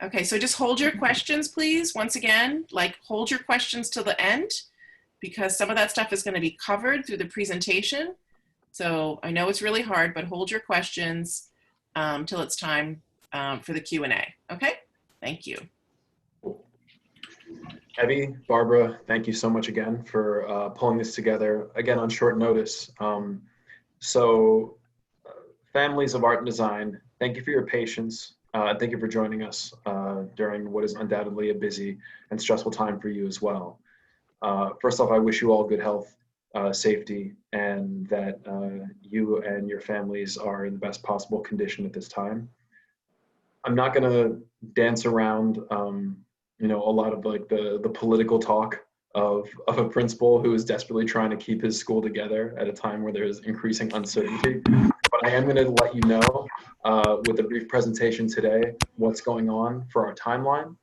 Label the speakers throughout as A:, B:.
A: Okay, so just hold your questions, please. Once again, like hold your questions till the end because some of that stuff is going to be covered through the presentation. So I know it's really hard, but hold your questions till it's time for the Q&A. Okay, thank you.
B: Evie, Barbara, thank you so much again for pulling this together, again on short notice. Families of art and design, thank you for your patience. Thank you for joining us during what is undoubtedly a busy and stressful time for you as well. First off, I wish you all good health, safety, and that you and your families are in the best possible condition at this time. I'm not going to dance around a lot of like the political talk of a principal who is desperately trying to keep his school together at a time where there is increasing uncertainty. But I am going to let you know with a brief presentation today what's going on for our timeline,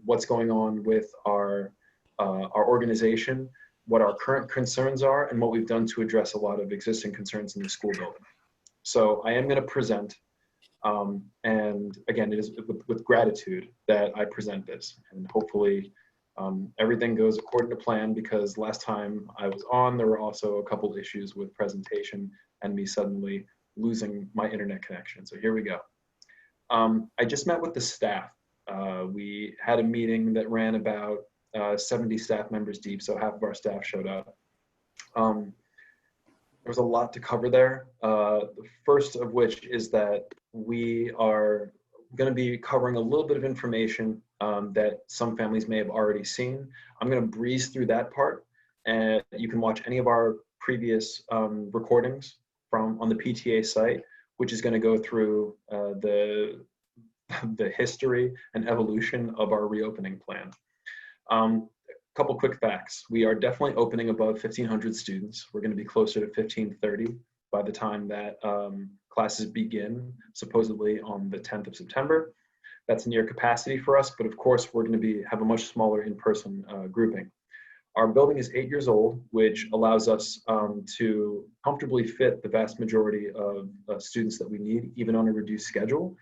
B: what's going on with our organization, what our current concerns are, and what we've done to address a lot of existing concerns in the school building. So I am going to present. And again, it is with gratitude that I present this, and hopefully everything goes according to plan, because last time I was on, there were also a couple issues with presentation and me suddenly losing my internet connection. So here we go. I just met with the staff. We had a meeting that ran about 70 staff members deep, so half of our staff showed up. There's a lot to cover there. The first of which is that we are going to be covering a little bit of information that some families may have already seen. I'm going to breeze through that part, and you can watch any of our previous recordings on the PTA site, which is going to go through the history and evolution of our reopening plan. Couple quick facts. We are definitely opening above 1,500 students. We're going to be closer to 1,530 by the time that classes begin, supposedly on the 10th of September. That's near capacity for us, but of course we're going to have a much smaller in-person grouping. Our building is 8 years old, which allows us to comfortably fit the vast majority of students that we need, even on a reduced schedule.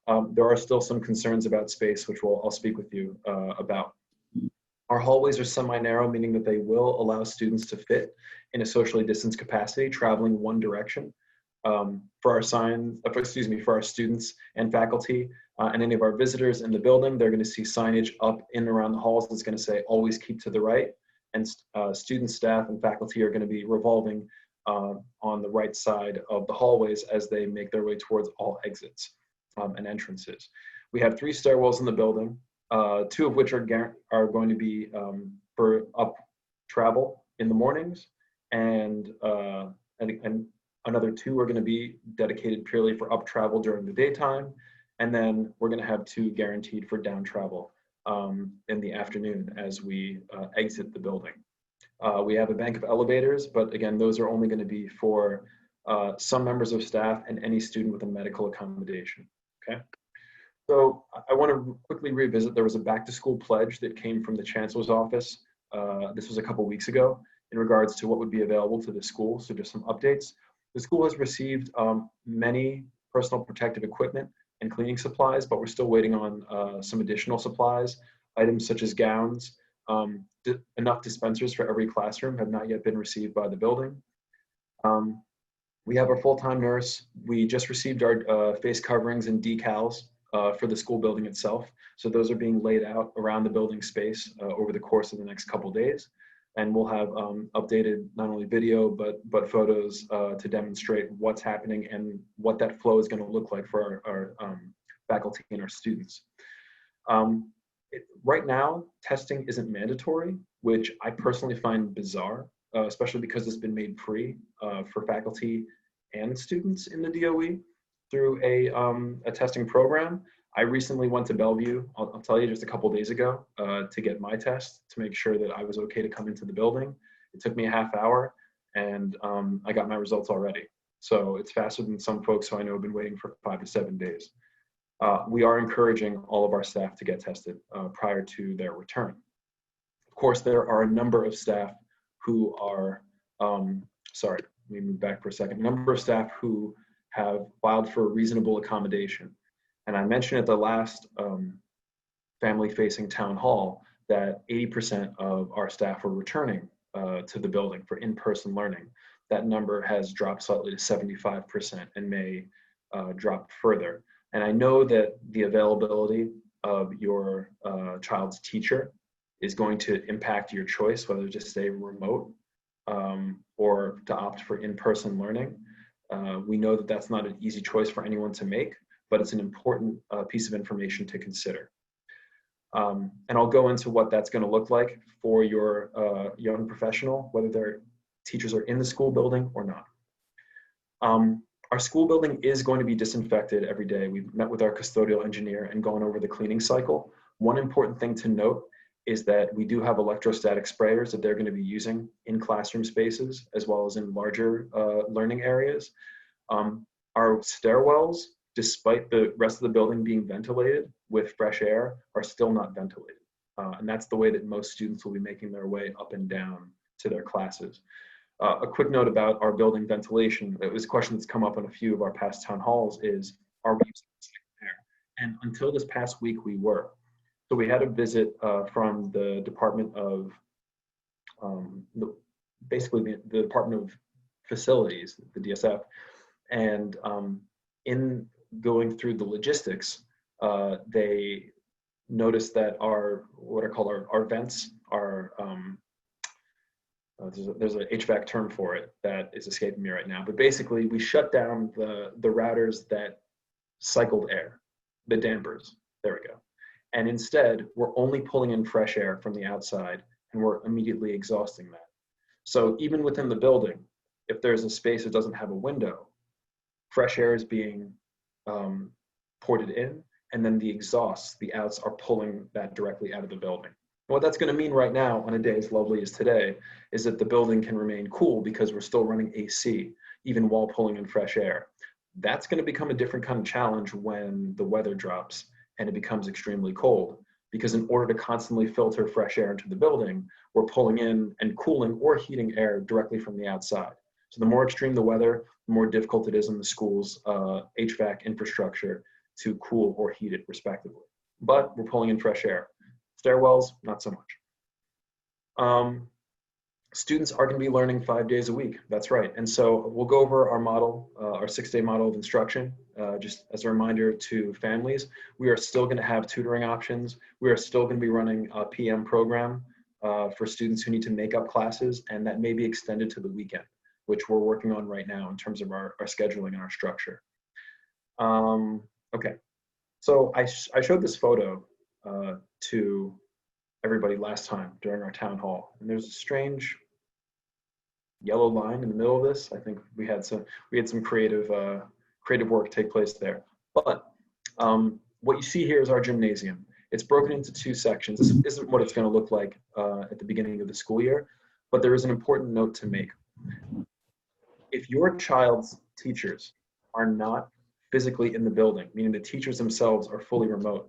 B: There are still some concerns about space, which I'll speak with you about. Our hallways are semi-narrow, meaning that they will allow students to fit in a socially distanced capacity, traveling one direction. For our students and faculty and any of our visitors in the building, they're going to see signage up in and around the halls that's going to say, always keep to the right. And students, staff, and faculty are going to be revolving on the right side of the hallways as they make their way towards all exits and entrances. We have 3 stairwells in the building. 2 of which are going to be for up travel in the mornings, and another 2 are going to be dedicated purely for up travel during the daytime, and then we're going to have 2 guaranteed for down travel in the afternoon as we exit the building. We have a bank of elevators, but again, those are only going to be for some members of staff and any student with a medical accommodation. Okay. So I want to quickly revisit, there was a back to school pledge that came from the Chancellor's office. This was a couple weeks ago in regards to what would be available to the school. So just some updates. The school has received many personal protective equipment and cleaning supplies, but we're still waiting on some additional supplies. Items such as gowns, enough dispensers for every classroom have not yet been received by the building. We have our full-time nurse. We just received our face coverings and decals for the school building itself. So those are being laid out around the building space over the course of the next couple days. And we'll have updated not only video, but photos to demonstrate what's happening and what that flow is going to look like for our faculty and our students. Right now, testing isn't mandatory, which I personally find bizarre, especially because it's been made free for faculty and students in the DOE through a testing program. I recently went to Bellevue, I'll tell you, just a couple days ago to get my test to make sure that I was okay to come into the building. It took me a half hour and I got my results already. So it's faster than some folks who I know have been waiting for 5 to 7 days. We are encouraging all of our staff to get tested prior to their return. Of course, there are a number of staff who are, sorry, let me move back for a second, number of staff who have filed for reasonable accommodation. And I mentioned at the last family-facing town hall that 80% of our staff were returning to the building for in-person learning. That number has dropped slightly to 75% and may drop further. And I know that the availability of your child's teacher is going to impact your choice, whether to stay remote or to opt for in-person learning. We know that that's not an easy choice for anyone to make, but it's an important piece of information to consider. And I'll go into what that's going to look like for your young professional, whether their teachers are in the school building or not. Our school building is going to be disinfected every day. We've met with our custodial engineer and gone over the cleaning cycle. One important thing to note is that we do have electrostatic sprayers that they're going to be using in classroom spaces as well as in larger learning areas. Our stairwells, despite the rest of the building being ventilated with fresh air, are still not ventilated. And that's the way that most students will be making their way up and down to their classes. A quick note about our building ventilation. It was a question that's come up in a few of our past town halls is, are we using air? And until this past week, we were. So we had a visit from the Department of, basically the Department of Facilities, the DSF. And in going through the logistics, they noticed that what are called our vents are, there's an HVAC term for it that is escaping me right now, but basically we shut down the routers that cycled air, the dampers, there we go. And instead, we're only pulling in fresh air from the outside and we're immediately exhausting that. So even within the building, if there's a space that doesn't have a window, fresh air is being ported in, and then the exhausts, the outs, are pulling that directly out of the building. And what that's going to mean right now on a day as lovely as today is that the building can remain cool because we're still running AC, even while pulling in fresh air. That's going to become a different kind of challenge when the weather drops and it becomes extremely cold, because in order to constantly filter fresh air into the building, we're pulling in and cooling or heating air directly from the outside. So the more extreme the weather, the more difficult it is in the school's HVAC infrastructure to cool or heat it respectively. But we're pulling in fresh air. Stairwells, not so much. Students are going to be learning 5 days a week. That's right. And so we'll go over our model, our 6-day model of instruction. Just as a reminder to families, we are still going to have tutoring options. We are still going to be running a PM program for students who need to make up classes, and that may be extended to the weekend, which we're working on right now in terms of our scheduling and our structure. Okay, so I showed this photo to everybody last time during our town hall, and there's a strange yellow line in the middle of this. I think we had some creative work take place there. But what you see here is our gymnasium. It's broken into 2 sections. This isn't what it's going to look like at the beginning of the school year, but there is an important note to make. If your child's teachers are not physically in the building, meaning the teachers themselves are fully remote,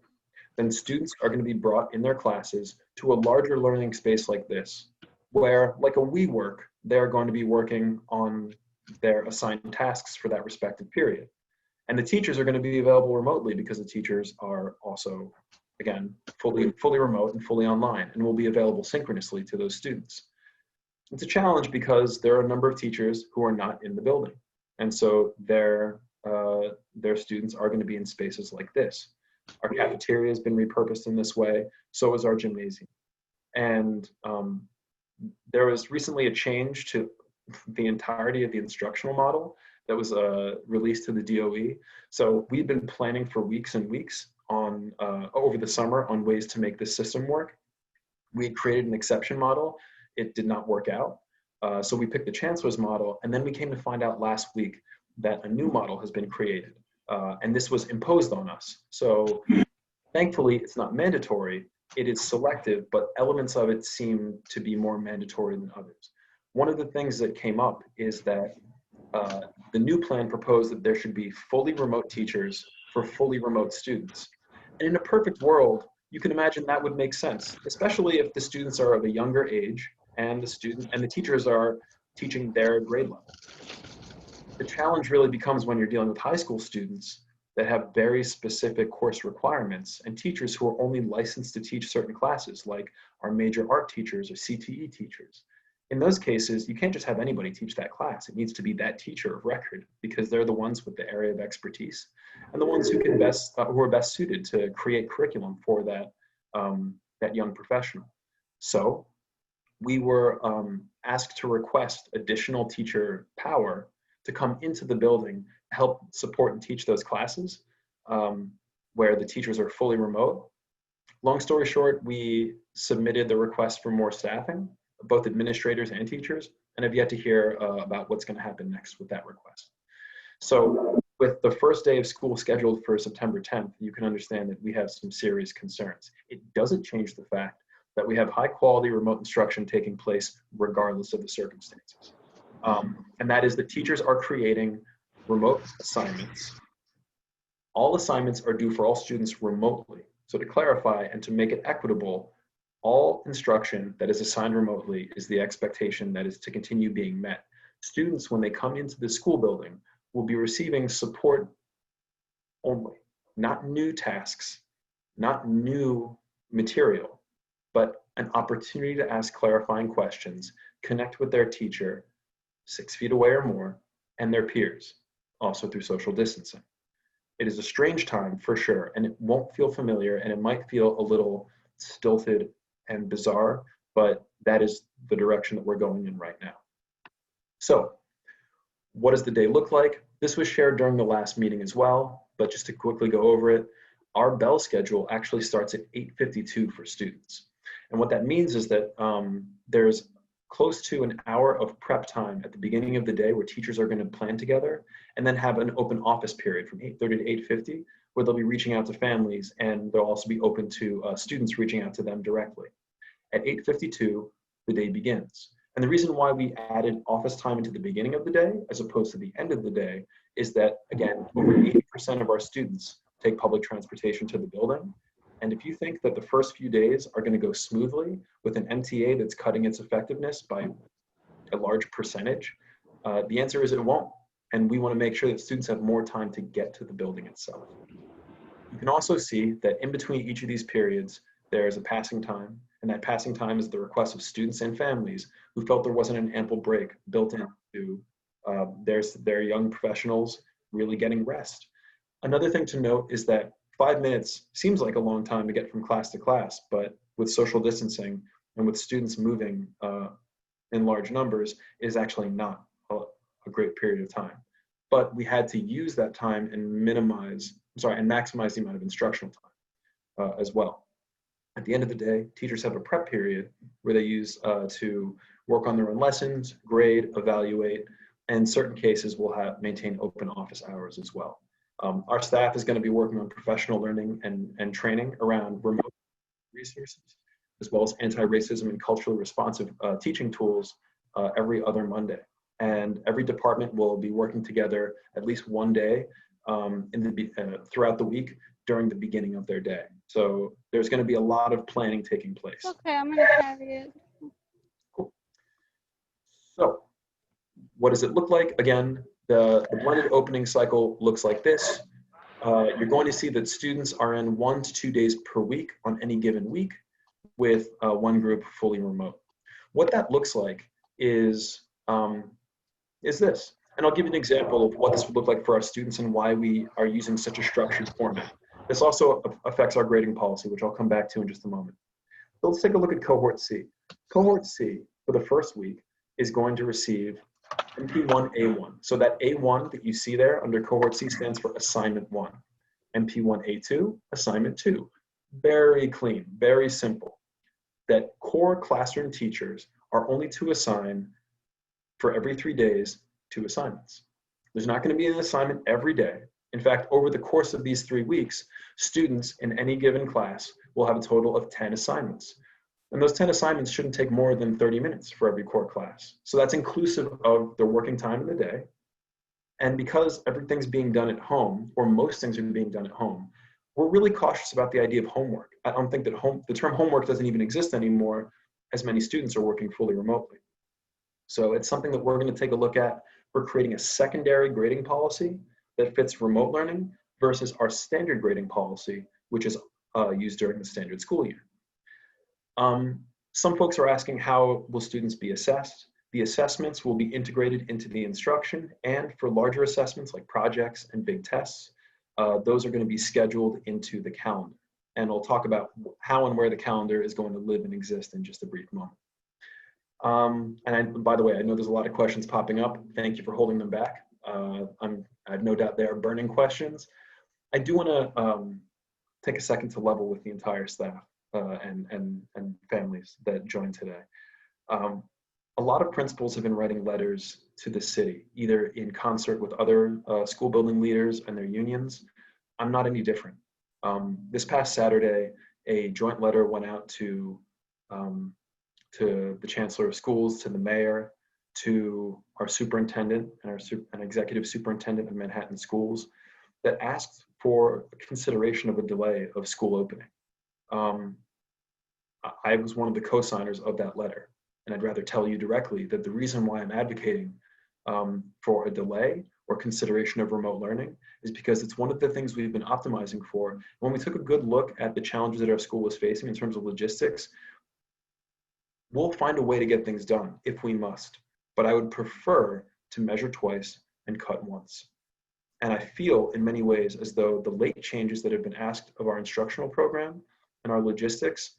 B: then students are going to be brought in their classes to a larger learning space like this, where, like a WeWork, they're going to be working on their assigned tasks for that respective period. And the teachers are going to be available remotely because the teachers are also, again, fully remote and fully online, and will be available synchronously to those students. It's a challenge because there are a number of teachers who are not in the building. And so their students are going to be in spaces like this. Our cafeteria has been repurposed in this way, so is our gymnasium. And there was recently a change to the entirety of the instructional model that was released to the DOE. So we've been planning for weeks and weeks on over the summer on ways to make this system work. We created an exception model. It did not work out. So we picked the chancellor's model, and then we came to find out last week that a new model has been created. And this was imposed on us. So thankfully, it's not mandatory. It is selective, but elements of it seem to be more mandatory than others. One of the things that came up is that the new plan proposed that there should be fully remote teachers for fully remote students. And in a perfect world, you can imagine that would make sense, especially if the students are of a younger age and the teachers are teaching their grade level. The challenge really becomes when you're dealing with high school students, that have very specific course requirements and teachers who are only licensed to teach certain classes, like our major art teachers or CTE teachers. In those cases, you can't just have anybody teach that class. It needs to be that teacher of record because they're the ones with the area of expertise and the ones who can who are best suited to create curriculum for that young professional. So we were asked to request additional teacher power to come into the building, help support and teach those classes where the teachers are fully remote. Long story short, we submitted the request for more staffing, both administrators and teachers, and have yet to hear about what's going to happen next with that request. So with the first day of school scheduled for September 10th, you can understand that we have some serious concerns. It doesn't change the fact that we have high quality remote instruction taking place regardless of the circumstances. And that is that teachers are creating remote assignments. All assignments are due for all students remotely. So to clarify and to make it equitable, all instruction that is assigned remotely is the expectation that is to continue being met. Students, when they come into the school building, will be receiving support only, not new tasks, not new material, but an opportunity to ask clarifying questions, connect with their teacher 6 feet away or more, and their peers, also through social distancing. It is a strange time for sure, and it won't feel familiar, and it might feel a little stilted and bizarre, but that is the direction that we're going in right now. So what does the day look like? This was shared during the last meeting as well, but just to quickly go over it, our bell schedule actually starts at 8:52 for students. And what that means is that there's close to an hour of prep time at the beginning of the day where teachers are going to plan together and then have an open office period from 8:30 to 8:50 where they'll be reaching out to families, and they'll also be open to students reaching out to them directly. At 8:52, the day begins. And the reason why we added office time into the beginning of the day as opposed to the end of the day is that, again, over 80% of our students take public transportation to the building. And if you think that the first few days are going to go smoothly with an MTA that's cutting its effectiveness by a large percentage, the answer is it won't. And we want to make sure that students have more time to get to the building itself. You can also see that in between each of these periods, there's a passing time, and that passing time is the request of students and families who felt there wasn't an ample break built into their young professionals really getting rest. Another thing to note is that 5 minutes seems like a long time to get from class to class, but with social distancing and with students moving in large numbers is actually not a great period of time. But we had to use that time and maximize the amount of instructional time as well. At the end of the day, teachers have a prep period where they use to work on their own lessons, grade, evaluate, and in certain cases we'll maintain open office hours as well. Our staff is going to be working on professional learning and training around remote resources, as well as anti-racism and culturally responsive teaching tools every other Monday. And every department will be working together at least one day throughout the week during the beginning of their day. So there's going to be a lot of planning taking place.
C: Okay, I'm going to carry it.
B: Cool. So what does it look like? Again, the blended opening cycle looks like this. You're going to see that students are in 1 to 2 days per week on any given week with one group fully remote. What that looks like is this. And I'll give you an example of what this would look like for our students and why we are using such a structured format. This also affects our grading policy, which I'll come back to in just a moment. So let's take a look at cohort C. Cohort C for the first week is going to receive MP1A1. So that A1 that you see there under cohort C stands for assignment 1. MP1A2, assignment 2. Very clean, very simple. That core classroom teachers are only to assign for every 3 days 2 assignments. There's not going to be an assignment every day. In fact, over the course of these 3 weeks, students in any given class will have a total of 10 assignments. And those 10 assignments shouldn't take more than 30 minutes for every core class. So that's inclusive of their working time in the day. And because everything's being done at home, or most things are being done at home, we're really cautious about the idea of homework. I don't think that the term homework doesn't even exist anymore, as many students are working fully remotely. So it's something that we're going to take a look at. We're creating a secondary grading policy that fits remote learning, versus our standard grading policy, which is used during the standard school year. Some folks are asking, how will students be assessed? The assessments will be integrated into the instruction, and for larger assessments like projects and big tests, those are going to be scheduled into the calendar. And I'll talk about how and where the calendar is going to live and exist in just a brief moment. By the way, I know there's a lot of questions popping up. Thank you for holding them back. I have no doubt they are burning questions. I do want to take a second to level with the entire staff and families that joined today. A lot of principals have been writing letters to the city, either in concert with other school building leaders and their unions. I'm not any different. This past Saturday, a joint letter went out to the Chancellor of Schools, to the mayor, to our superintendent and executive superintendent of Manhattan Schools, that asked for consideration of a delay of school opening. I was one of the co-signers of that letter, and I'd rather tell you directly that the reason why I'm advocating for a delay or consideration of remote learning is because it's one of the things we've been optimizing for. When we took a good look at the challenges that our school was facing in terms of logistics, we'll find a way to get things done if we must, but I would prefer to measure twice and cut once. And I feel in many ways as though the late changes that have been asked of our instructional program and our logistics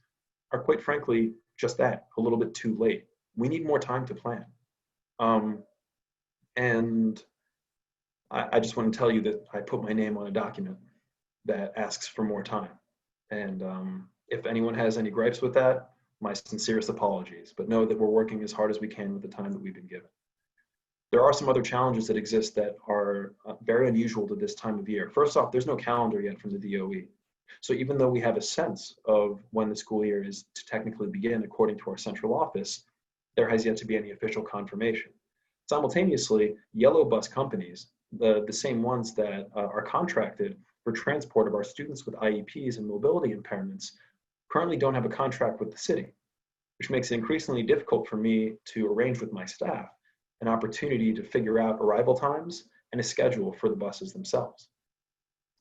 B: are, quite frankly, just that, a little bit too late. We need more time to plan. And I just want to tell you that I put my name on a document that asks for more time. And if anyone has any gripes with that, my sincerest apologies, but know that we're working as hard as we can with the time that we've been given. There are some other challenges that exist that are very unusual to this time of year. First off, there's no calendar yet from the DOE. So even though we have a sense of when the school year is to technically begin according to our central office, there has yet to be any official confirmation. Simultaneously, yellow bus companies, the same ones that are contracted for transport of our students with IEPs and mobility impairments, currently don't have a contract with the city, which makes it increasingly difficult for me to arrange with my staff an opportunity to figure out arrival times and a schedule for the buses themselves.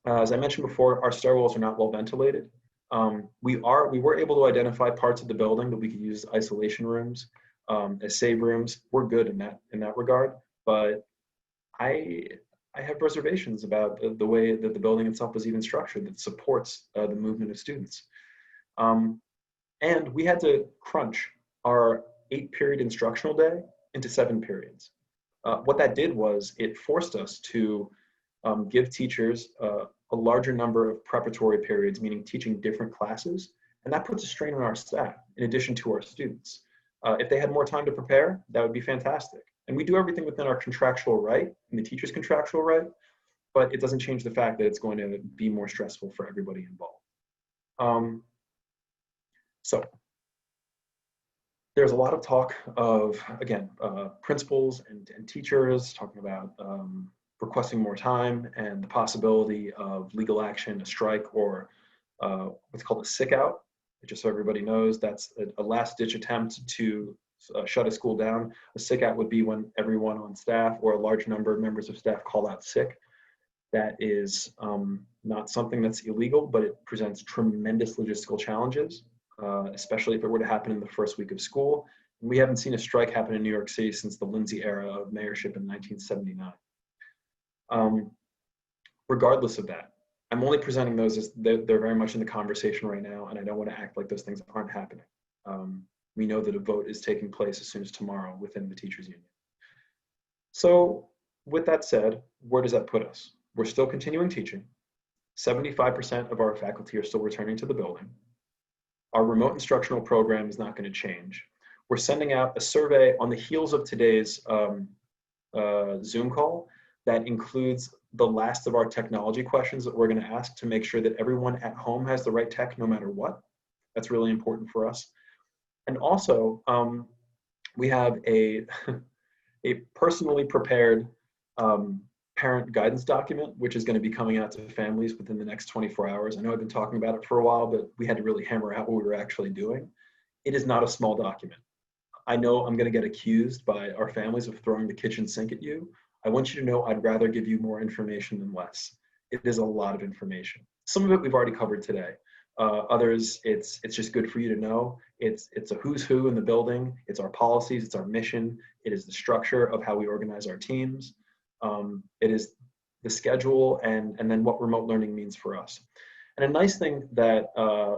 B: As I mentioned before, our stairwells are not well ventilated. We were able to identify parts of the building that we could use as isolation rooms, as save rooms. We're good in that regard, but I have reservations about the way that the building itself was even structured that supports the movement of students. And we had to crunch our 8-period instructional day into 7 periods. What that did was it forced us to give teachers a larger number of preparatory periods, meaning teaching different classes, and that puts a strain on our staff in addition to our students. If they had more time to prepare, that would be fantastic. And we do everything within our contractual right, and the teacher's contractual right, but it doesn't change the fact that it's going to be more stressful for everybody involved. So there's a lot of talk of, again, principals and teachers talking about requesting more time and the possibility of legal action, a strike, or what's called a sick out. Just so everybody knows, that's a last-ditch attempt to shut a school down. A sick out would be when everyone on staff or a large number of members of staff call out sick. That is not something that's illegal, but it presents tremendous logistical challenges, especially if it were to happen in the first week of school. And we haven't seen a strike happen in New York City since the Lindsay era of mayorship in 1979. Regardless of that, I'm only presenting those as they're very much in the conversation right now, and I don't want to act like those things aren't happening. We know that a vote is taking place as soon as tomorrow within the teachers union. So with that said, where does that put us? We're still continuing teaching. 75% of our faculty are still returning to the building. Our remote instructional program is not going to change. We're sending out a survey on the heels of today's Zoom call that includes the last of our technology questions that we're going to ask to make sure that everyone at home has the right tech no matter what. That's really important for us. And also, we have a personally prepared parent guidance document, which is going to be coming out to families within the next 24 hours. I know I've been talking about it for a while, but we had to really hammer out what we were actually doing. It is not a small document. I know I'm going to get accused by our families of throwing the kitchen sink at you. I want you to know I'd rather give you more information than less. it is a lot of information. Some of it we've already covered today. Others, it's just good for you to know. It's a who's who in the building. It's our policies. It's our mission. It is the structure of how we organize our teams. It is the schedule and then what remote learning means for us. And a nice thing that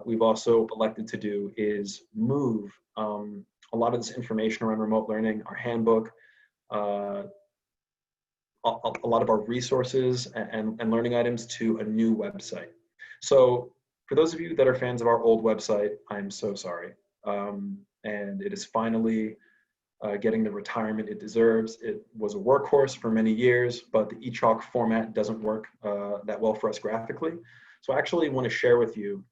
B: we've also elected to do is move a lot of this information around remote learning, our handbook, a lot of our resources and learning items to a new website. So for those of you that are fans of our old website, I'm so sorry. And it is finally getting the retirement it deserves. It was a workhorse for many years, but the eChalk format doesn't work that well for us graphically. So I actually want to share with you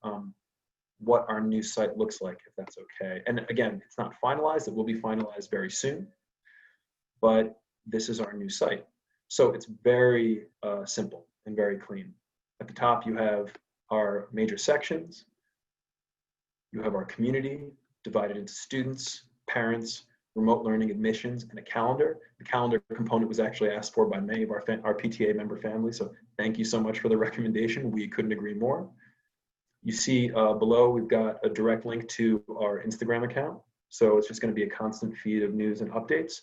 B: what our new site looks like, if that's okay. And again, it's not finalized. It will be finalized very soon, but this is our new site. So it's very simple and very clean. At the top, you have our major sections. You have our community divided into students, parents, remote learning admissions, and a calendar. The calendar component was actually asked for by many of our PTA member families. So thank you so much for the recommendation. We couldn't agree more. You see below, we've got a direct link to our Instagram account. So it's just going to be a constant feed of news and updates.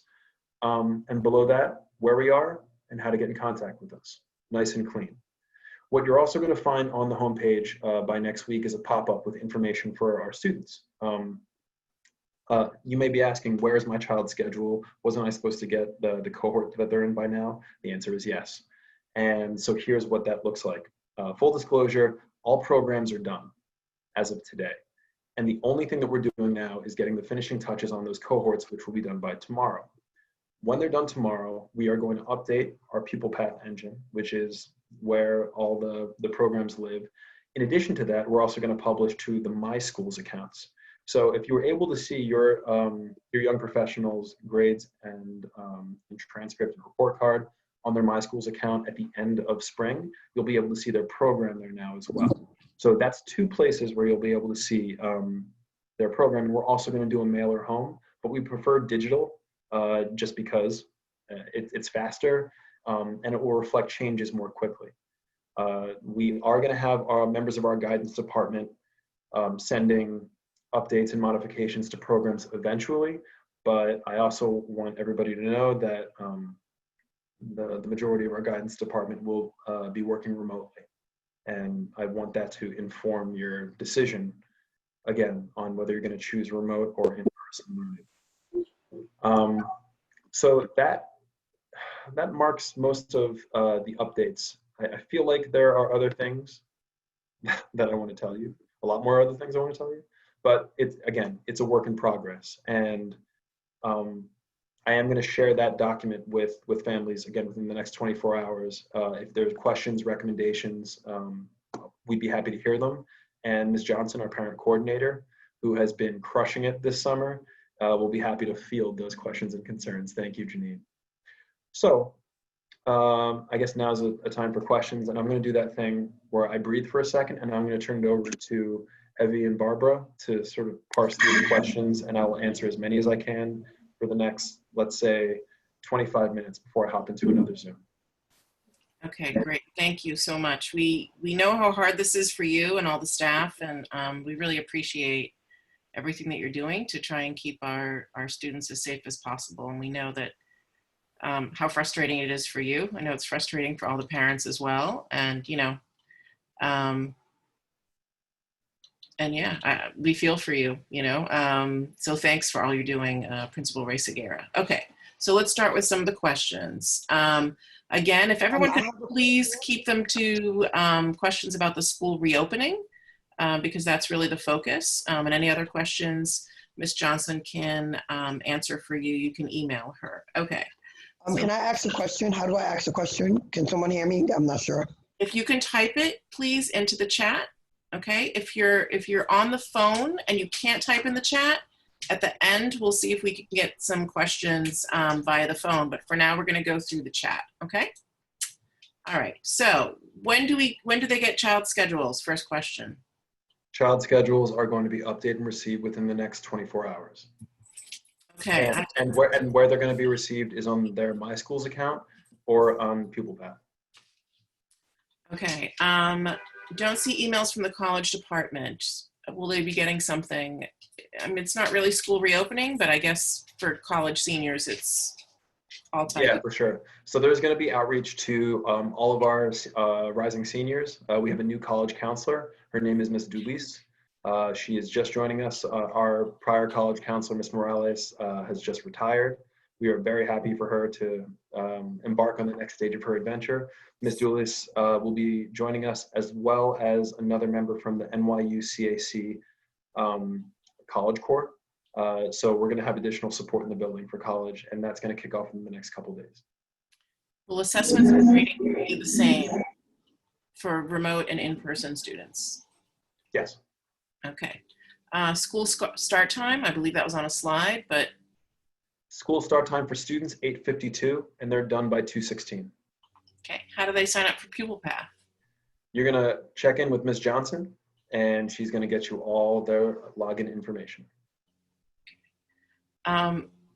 B: And below that, where we are and how to get in contact with us. Nice and clean. What you're also going to find on the homepage by next week is a pop-up with information for our students. You may be asking, where's my child's schedule? Wasn't I supposed to get the cohort that they're in by now? The answer is yes. And so here's what that looks like. Full disclosure, all programs are done as of today. And the only thing that we're doing now is getting the finishing touches on those cohorts, which will be done by tomorrow. When they're done tomorrow, we are going to update our pupil path engine, which is where all the programs live. In addition to that, we're also going to publish to the My Schools accounts. So if you were able to see your young professionals' grades and transcript and report card on their My Schools account at the end of spring, you'll be able to see their program there now as well. So that's two places where you'll be able to see their program. And we're also going to do a mailer home, but we prefer digital just because it's faster and it will reflect changes more quickly. We are going to have our members of our guidance department sending updates and modifications to programs eventually, but I also want everybody to know that the majority of our guidance department will be working remotely. And I want that to inform your decision, again, on whether you're going to choose remote or in-person learning. So that marks most of the updates. I feel like there are other things that I want to tell you, a lot more other things I want to tell you, but it's a work in progress. And I am going to share that document with families again within the next 24 hours. If there's questions, recommendations, we'd be happy to hear them. And Ms. Johnson, our parent coordinator, who has been crushing it this summer, will be happy to field those questions and concerns. Thank you, Janine. So I guess now's a time for questions, and I'm going to do that thing where I breathe for a second, and I'm going to turn it over to Evie and Barbara to sort of parse through the questions, and I will answer as many as I can for the next, let's say, 25 minutes before I hop into another Zoom.
A: Okay, great. Thank you so much. We know how hard this is for you and all the staff, and we really appreciate everything that you're doing to try and keep our students as safe as possible. And we know that how frustrating it is for you. I know it's frustrating for all the parents as well. And, and yeah, we feel for you, so thanks for all you're doing, Principal Re-sugiura. Okay, so let's start with some of the questions. Again, if everyone could please keep them to questions about the school reopening, because that's really the focus. And any other questions Ms. Johnson can answer for you, you can email her. Okay.
C: Can I ask a question? How do I ask a question? Can someone hear me? I'm not sure.
A: If you can type it, please, into the chat. Okay. If you're on the phone and you can't type in the chat, at the end, we'll see if we can get some questions via the phone. But for now, we're going to go through the chat. Okay. All right. So when do they get child schedules? First question.
B: Child schedules are going to be updated and received within the next 24 hours.
A: Okay.
B: And where they're going to be received is on their My Schools account or on Pupil Path.
A: Okay. Don't see emails from the college department. Will they be getting something? I mean, it's not really school reopening, but I guess for college seniors, it's all tied
B: Yeah,
A: up.
B: for sure. So there's going to be outreach to all of our rising seniors. We have a new college counselor. Her name is Miss Dulis. She is just joining us. Our prior college counselor, Miss Morales, has just retired. We are very happy for her to embark on the next stage of her adventure. Miss Dulis will be joining us, as well as another member from the NYU CAC College Corps. So we're going to have additional support in the building for college, and that's going to kick off in the next couple of days.
A: Will assessments and grading be the same for remote and in-person students?
B: Yes.
A: Okay. School start time, I believe that was on a slide, but
B: School start time for students, 8:52, and they're done by 2:16.
A: okay. How do they sign up for Pupil Path?
B: You're going to check in with Ms. Johnson, and she's going to get you all their login information.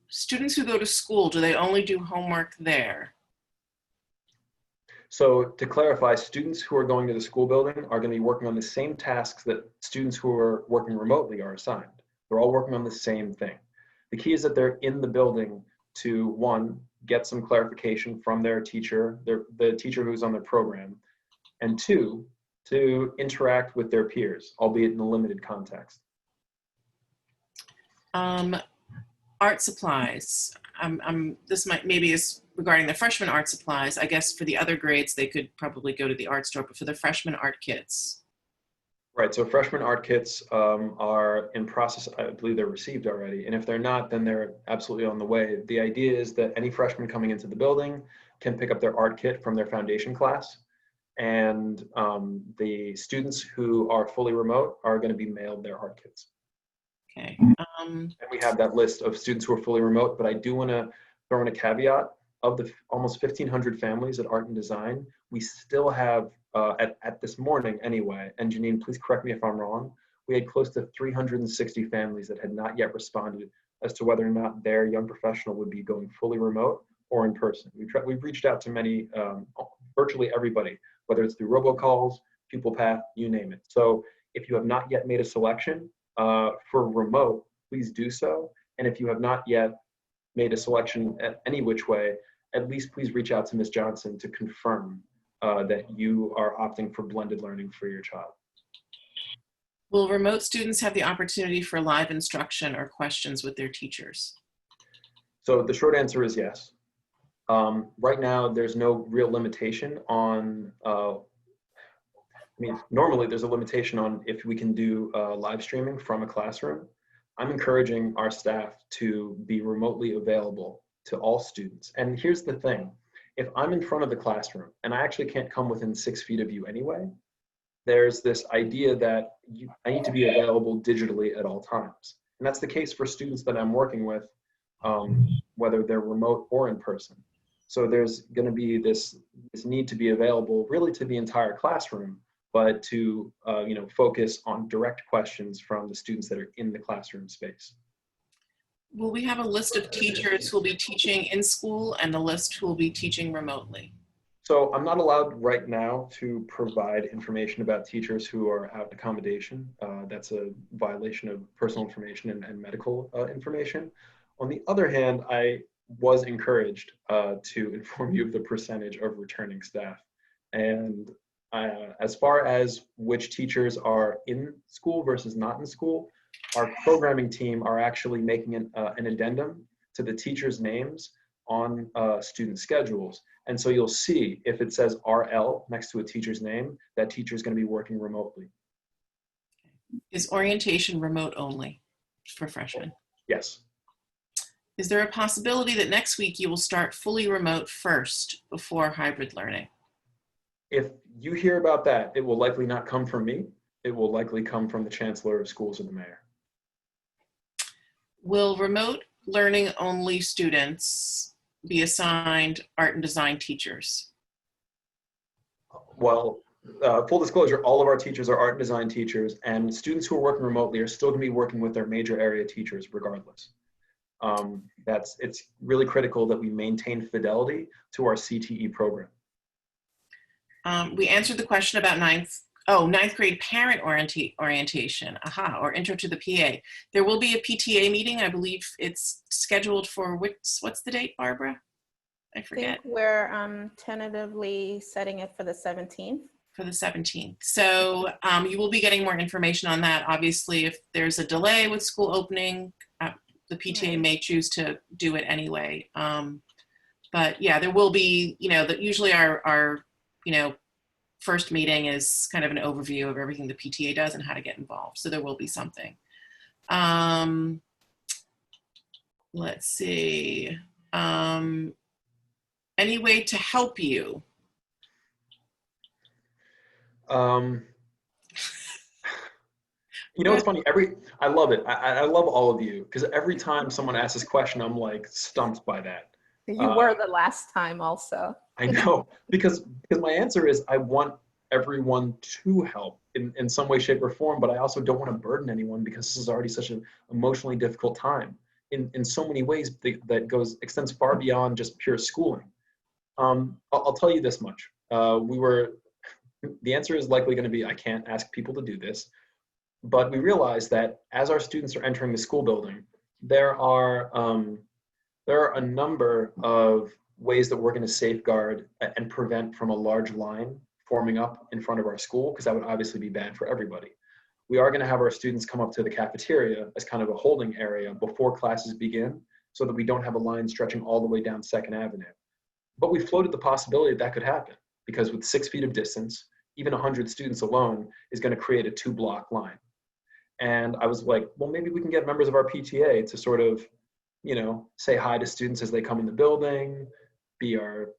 A: Students who go to school, do they only do homework there?
B: So to clarify, students who are going to the school building are going to be working on the same tasks that students who are working remotely are assigned. They're all working on the same thing. The key is that they're in the building to, one, get some clarification from their teacher, the teacher who's on their program, and two, to interact with their peers, albeit in a limited context.
A: Art supplies. This maybe is regarding the freshman art supplies. I guess for the other grades, they could probably go to the art store, but for the freshman art kits.
B: Right, so freshman art kits are in process. I believe they're received already. And if they're not, then they're absolutely on the way. The idea is that any freshman coming into the building can pick up their art kit from their foundation class. And the students who are fully remote are going to be mailed their art kits.
A: Okay.
B: And we have that list of students who are fully remote, but I do want to throw in a caveat. Of the almost 1,500 families at Art and Design, we still have, at this morning anyway, and Janine, please correct me if I'm wrong, we had close to 360 families that had not yet responded as to whether or not their young professional would be going fully remote or in person. We've reached out to many, virtually everybody, whether it's through robocalls, Pupil Path, you name it. So if you have not yet made a selection for remote, please do so. And if you have not yet made a selection at any which way, at least please reach out to Ms. Johnson to confirm that you are opting for blended learning for your child.
A: Will remote students have the opportunity for live instruction or questions with their teachers?
B: So the short answer is yes. Right now, there's no real limitation on, normally there's a limitation on if we can do live streaming from a classroom. I'm encouraging our staff to be remotely available to all students. And here's the thing, if I'm in front of the classroom and I actually can't come within 6 feet of you anyway, there's this idea that I need to be available digitally at all times. And that's the case for students that I'm working with, whether they're remote or in person. So there's gonna be this need to be available really to the entire classroom, but to focus on direct questions from the students that are in the classroom space.
A: Will we have a list of teachers who will be teaching in school and a list who will be teaching remotely?
B: So I'm not allowed right now to provide information about teachers who are out accommodation. That's a violation of personal information and medical information. On the other hand, I was encouraged to inform you of the percentage of returning staff. And as far as which teachers are in school versus not in school, our programming team are actually making an addendum to the teachers' names on student schedules. And so you'll see if it says RL next to a teacher's name, that teacher is going to be working remotely.
A: Is orientation remote only for freshmen?
B: Yes.
A: Is there a possibility that next week you will start fully remote first before hybrid learning?
B: If you hear about that, it will likely not come from me. It will likely come from the Chancellor of Schools or the Mayor.
A: Will remote learning only students be assigned art and design teachers?
B: Well, full disclosure, all of our teachers are art and design teachers, and students who are working remotely are still going to be working with their major area teachers regardless. It's really critical that we maintain fidelity to our CTE program.
A: We answered the question about ninth grade parent orientation, or intro to the PA. There will be a PTA meeting. I believe it's scheduled for what's the date, Barbara? I forget.
D: I think we're tentatively setting it for the 17th.
A: For the 17th. So you will be getting more information on that. Obviously, if there's a delay with school opening, the PTA may choose to do it anyway. But yeah, there will be, usually our first meeting is kind of an overview of everything the PTA does and how to get involved. So there will be something. Let's see. Any way to help you?
B: It's funny. I love it. I love all of you, because every time someone asks this question, I'm like stumped by that.
D: You were the last time also.
B: I know, because my answer is I want everyone to help in some way, shape, or form, but I also don't want to burden anyone, because this is already such an emotionally difficult time in so many ways that extends far beyond just pure schooling. I'll tell you this much. The answer is likely going to be I can't ask people to do this, but we realize that as our students are entering the school building, there are a number of ways that we're going to safeguard and prevent from a large line forming up in front of our school, because that would obviously be bad for everybody. We are going to have our students come up to the cafeteria as kind of a holding area before classes begin, so that we don't have a line stretching all the way down 2nd Avenue. But we floated the possibility that could happen, because with 6 feet of distance, even 100 students alone is going to create a 2-block line. And I was like, well, maybe we can get members of our PTA to sort of, say hi to students as they come in the building, be our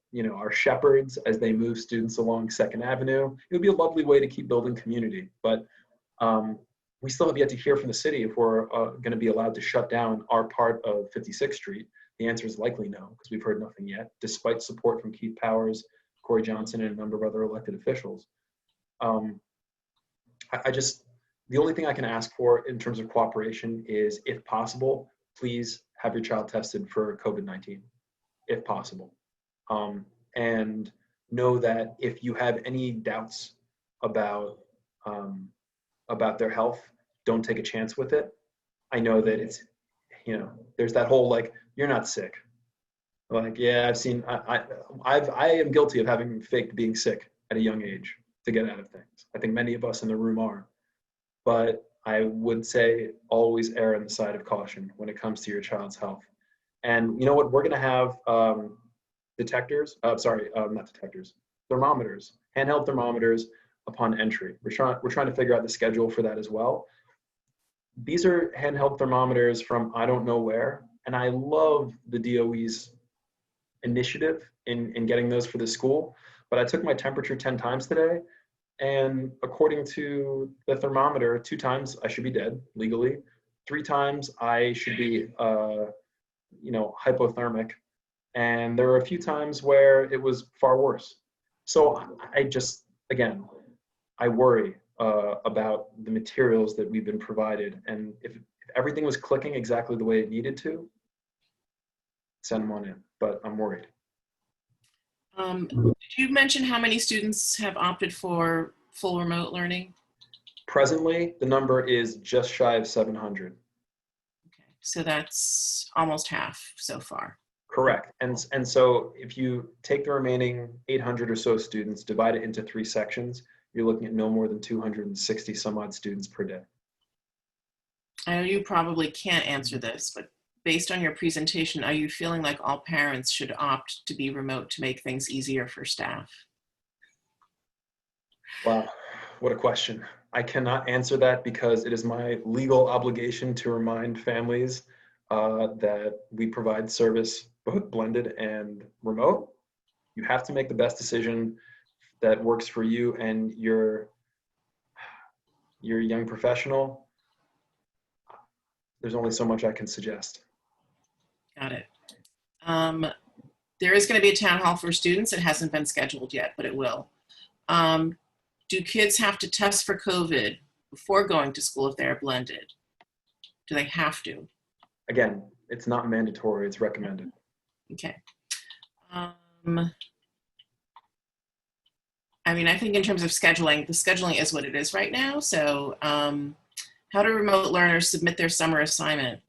B: shepherds as they move students along 2nd Avenue. It would be a lovely way to keep building community. But we still have yet to hear from the city if we're going to be allowed to shut down our part of 56th Street. The answer is likely no, because we've heard nothing yet, despite support from Keith Powers, Corey Johnson, and a number of other elected officials. The only thing I can ask for in terms of cooperation is, if possible, please have your child tested for COVID-19, if possible. And know that if you have any doubts about their health, don't take a chance with it. I know that it's, there's that whole, like, you're not sick. Like, yeah, I am guilty of having faked being sick at a young age to get out of things. I think many of us in the room are. But I would say always err on the side of caution when it comes to your child's health. And you know what? We're going to have thermometers, handheld thermometers upon entry. We're trying to figure out the schedule for that as well. These are handheld thermometers from I don't know where, and I love the DOE's initiative in getting those for the school. But I took my temperature 10 times today, and according to the thermometer, 2 times I should be dead legally. 3 times I should be, hypothermic. And there were a few times where it was far worse. So I worry about the materials that we've been provided. And if everything was clicking exactly the way it needed to, send them on in, but I'm worried.
A: Did you mention how many students have opted for full remote learning?
B: Presently, the number is just shy of 700.
A: Okay, so that's almost half so far.
B: Correct. And so if you take the remaining 800 or so students, divide it into 3 sections, you're looking at no more than 260 some odd students per day.
A: I know you probably can't answer this, but based on your presentation, are you feeling like all parents should opt to be remote to make things easier for staff?
B: Wow, what a question. I cannot answer that because it is my legal obligation to remind families that we provide service both blended and remote. You have to make the best decision that works for you and your young professional. There's only so much I can suggest.
A: Got it. There is going to be a town hall for students. It hasn't been scheduled yet, but it will. Do kids have to test for COVID before going to school if they're blended? Do they have to?
B: Again, it's not mandatory, it's recommended.
A: Okay. I mean, I think in terms of scheduling, the scheduling is what it is right now. So how do remote learners submit their summer assignment?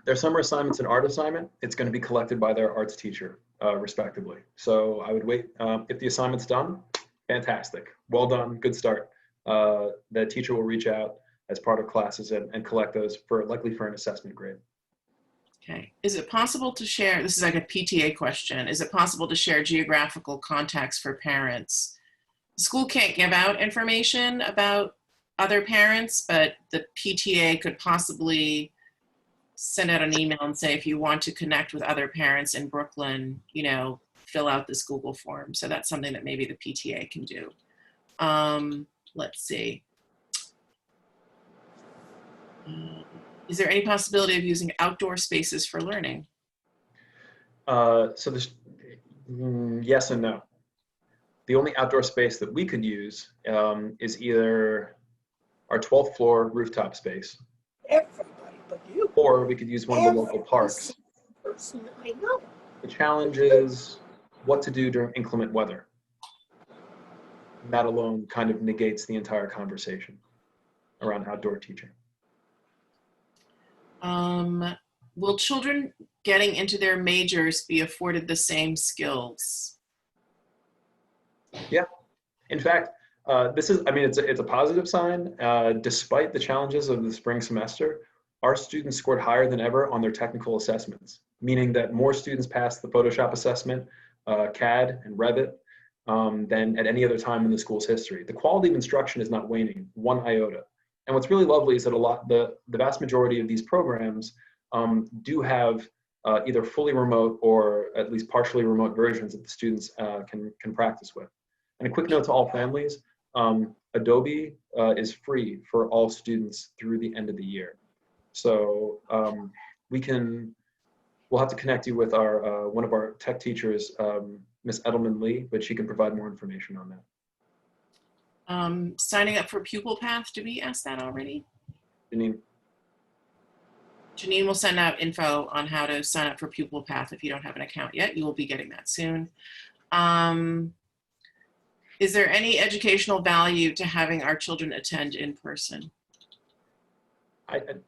B: Their summer assignment's an art assignment. It's going to be collected by their arts teacher, respectively. So I would wait. If the assignment's done, fantastic. Well done. Good start. The teacher will reach out as part of classes and collect those likely for an assessment grade.
A: Okay. Is it possible to share, this is like a PTA question, is it possible to share geographical contacts for parents? The school can't give out information about other parents, but the PTA could possibly send out an email and say, if you want to connect with other parents in Brooklyn, you know, fill out this Google form. So that's something that maybe the PTA can do. Let's see. Is there any possibility of using outdoor spaces for learning?
B: So there's yes and no. The only outdoor space that we could use is either our 12th floor rooftop space,
E: Everybody but you.
B: or we could use one of the local parks.
E: Person that I know.
B: The challenge is what to do during inclement weather. That alone kind of negates the entire conversation around outdoor teaching.
A: Will children getting into their majors be afforded the same skills?
B: Yeah. In fact, this is, I mean, it's a positive sign. Despite the challenges of the spring semester, our students scored higher than ever on their technical assessments, meaning that more students passed the Photoshop assessment, CAD and Revit, than at any other time in the school's history. The quality of instruction is not waning one iota. And what's really lovely is that the vast majority of these programs do have either fully remote or at least partially remote versions that the students can practice with. And a quick note to all families, Adobe is free for all students through the end of the year. So we'll have to connect you with our one of our tech teachers, Miss Edelman Lee, but she can provide more information on that.
A: Signing up for Pupil Path, did we ask that already?
B: Janine.
A: Janine will send out info on how to sign up for Pupil Path if you don't have an account yet. You will be getting that soon. Is there any educational value to having our children attend in person?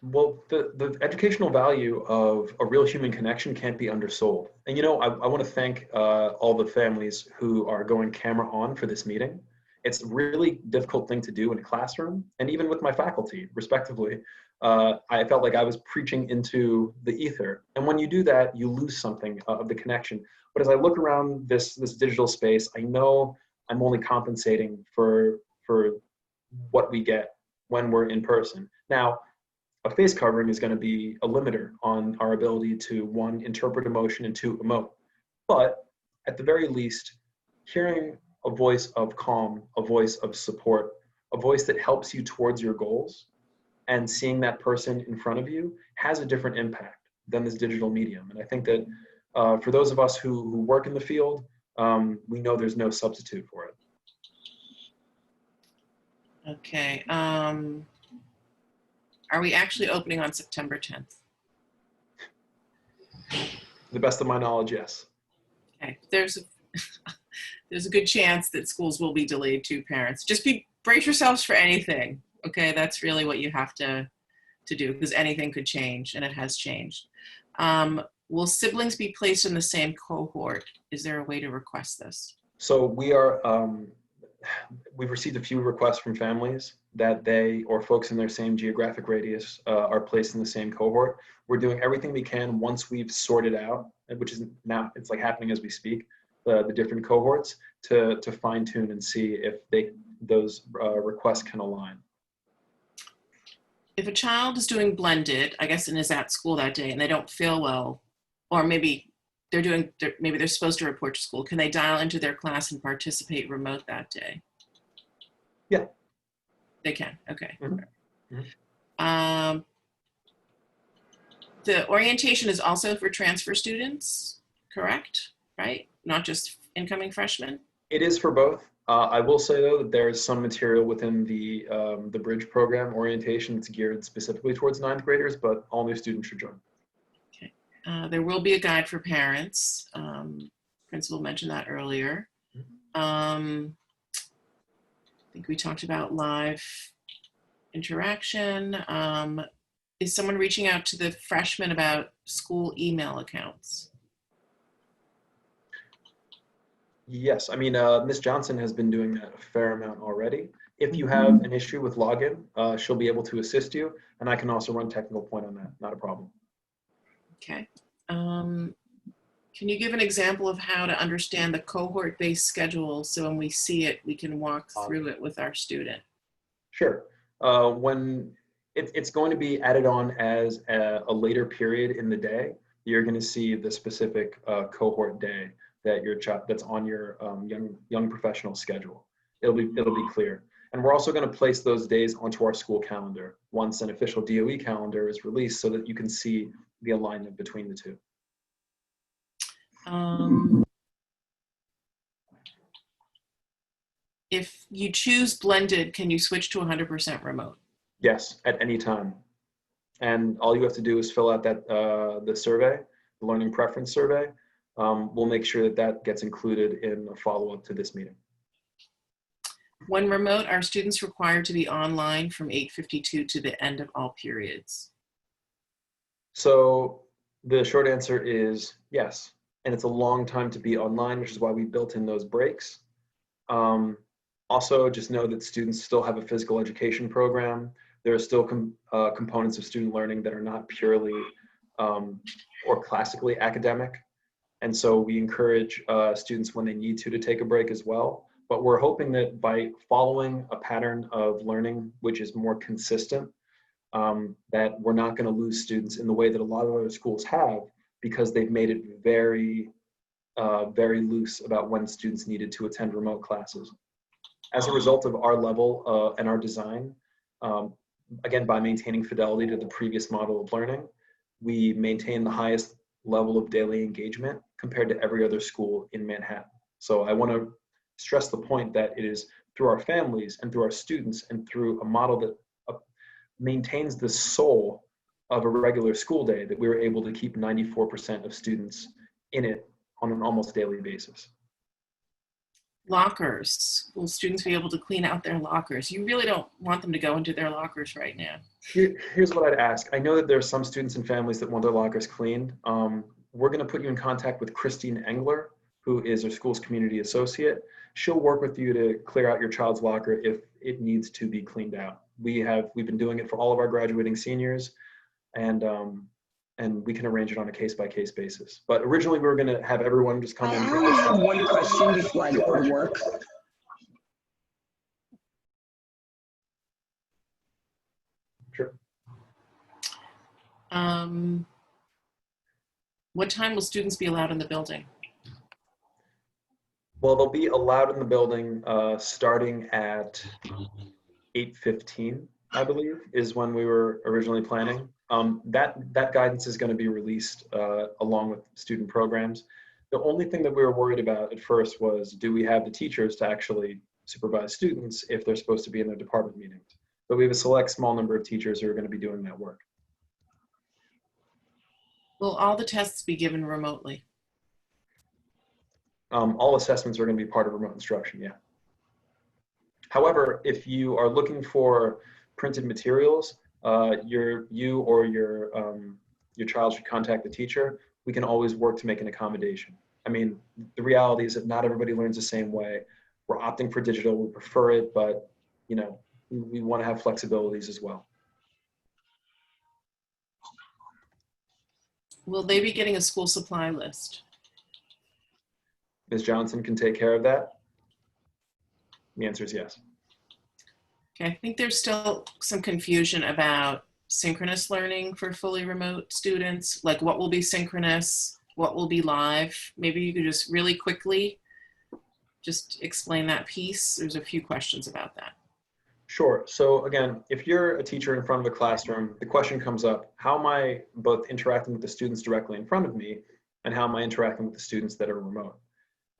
B: Well, the educational value of a real human connection can't be undersold. And you know, I want to thank all the families who are going camera on for this meeting. It's a really difficult thing to do in a classroom, and even with my faculty, respectively. I felt like I was preaching into the ether. And when you do that, you lose something of the connection. But as I look around this digital space, I know I'm only compensating for what we get when we're in person. Now, a face covering is going to be a limiter on our ability to, one, interpret emotion, and two, emote. But at the very least, hearing a voice of calm, a voice of support, a voice that helps you towards your goals, and seeing that person in front of you has a different impact than this digital medium. And I think that for those of us who work in the field, we know there's no substitute for it.
A: Okay. Are we actually opening on September 10th?
B: To the best of my knowledge, yes.
A: Okay. There's a good chance that schools will be delayed too, parents. Just brace yourselves for anything. Okay, that's really what you have to do, because anything could change, and it has changed. Will siblings be placed in the same cohort? Is there a way to request this?
B: So we've received a few requests from families that they or folks in their same geographic radius are placed in the same cohort. We're doing everything we can once we've sorted out, which is now, it's like happening as we speak, the different cohorts to fine tune and see if those requests can align.
A: If a child is doing blended, I guess, and is at school that day and they don't feel well, or maybe maybe they're supposed to report to school, can they dial into their class and participate remote that day?
B: Yeah.
A: They can, okay.
B: Mm-hmm. Mm-hmm.
A: The orientation is also for transfer students, correct? Right? Not just incoming freshmen?
B: It is for both. I will say though that there is some material within the Bridge program orientation that's geared specifically towards 9th graders, but all new students should join.
A: Okay. There will be a guide for parents. Principal mentioned that earlier. I think we talked about live interaction. Is someone reaching out to the freshmen about school email accounts?
B: Yes, I mean, Ms. Johnson has been doing that a fair amount already. If you have an issue with login, she'll be able to assist you, and I can also run technical point on that, not a problem.
A: Okay. Can you give an example of how to understand the cohort-based schedule so when we see it, we can walk through it with our student?
B: Sure. When it's going to be added on as a later period in the day, you're going to see the specific cohort day that your child that's on your young professional schedule. It'll be clear. And we're also going to place those days onto our school calendar once an official DOE calendar is released so that you can see the alignment between the two.
A: If you choose blended, can you switch to 100% remote?
B: Yes, at any time. And all you have to do is fill out that the survey, the learning preference survey. We'll make sure that that gets included in a follow-up to this meeting.
A: When remote, are students required to be online from 8:52 to the end of all periods?
B: So the short answer is yes. And it's a long time to be online, which is why we built in those breaks. Also, just know that students still have a physical education program. There are still components of student learning that are not purely or classically academic. And so we encourage students when they need to take a break as well. But we're hoping that by following a pattern of learning, which is more consistent, that we're not going to lose students in the way that a lot of other schools have, because they've made it very, very loose about when students needed to attend remote classes. As a result of our level and our design, again, by maintaining fidelity to the previous model of learning, we maintain the highest level of daily engagement compared to every other school in Manhattan. So I want to stress the point that it is through our families and through our students and through a model that maintains the soul of a regular school day that we were able to keep 94% of students in it on an almost daily basis.
A: Lockers. Will students be able to clean out their lockers? You really don't want them to go into their lockers right now.
B: Here's what I'd ask. I know that there are some students and families that want their lockers cleaned. We're going to put you in contact with Christine Engler, who is our school's community associate. She'll work with you to clear out your child's locker if it needs to be cleaned out. We've been doing it for all of our graduating seniors, and we can arrange it on a case-by-case basis. But originally, we were going to have everyone just come in.
C: I only have one question before I go to work.
B: Sure.
A: What time will students be allowed in the building?
B: Well, they'll be allowed in the building starting at 8:15, I believe, is when we were originally planning. That guidance is going to be released along with student programs. The only thing that we were worried about at first was, do we have the teachers to actually supervise students if they're supposed to be in their department meetings? But we have a select small number of teachers who are going to be doing that work.
A: Will all the tests be given remotely?
B: All assessments are going to be part of remote instruction, yeah. However, if you are looking for printed materials, you or your child should contact the teacher. We can always work to make an accommodation. I mean, the reality is that not everybody learns the same way. We're opting for digital, we prefer it, but you know, we want to have flexibilities as well.
A: Will they be getting a school supply list?
B: Ms. Johnson can take care of that. The answer is yes.
A: Okay, I think there's still some confusion about synchronous learning for fully remote students, like what will be synchronous, what will be live. Maybe you could just really quickly just explain that piece. There's a few questions about that.
B: Sure. So again, if you're a teacher in front of a classroom, the question comes up, how am I both interacting with the students directly in front of me, and how am I interacting with the students that are remote?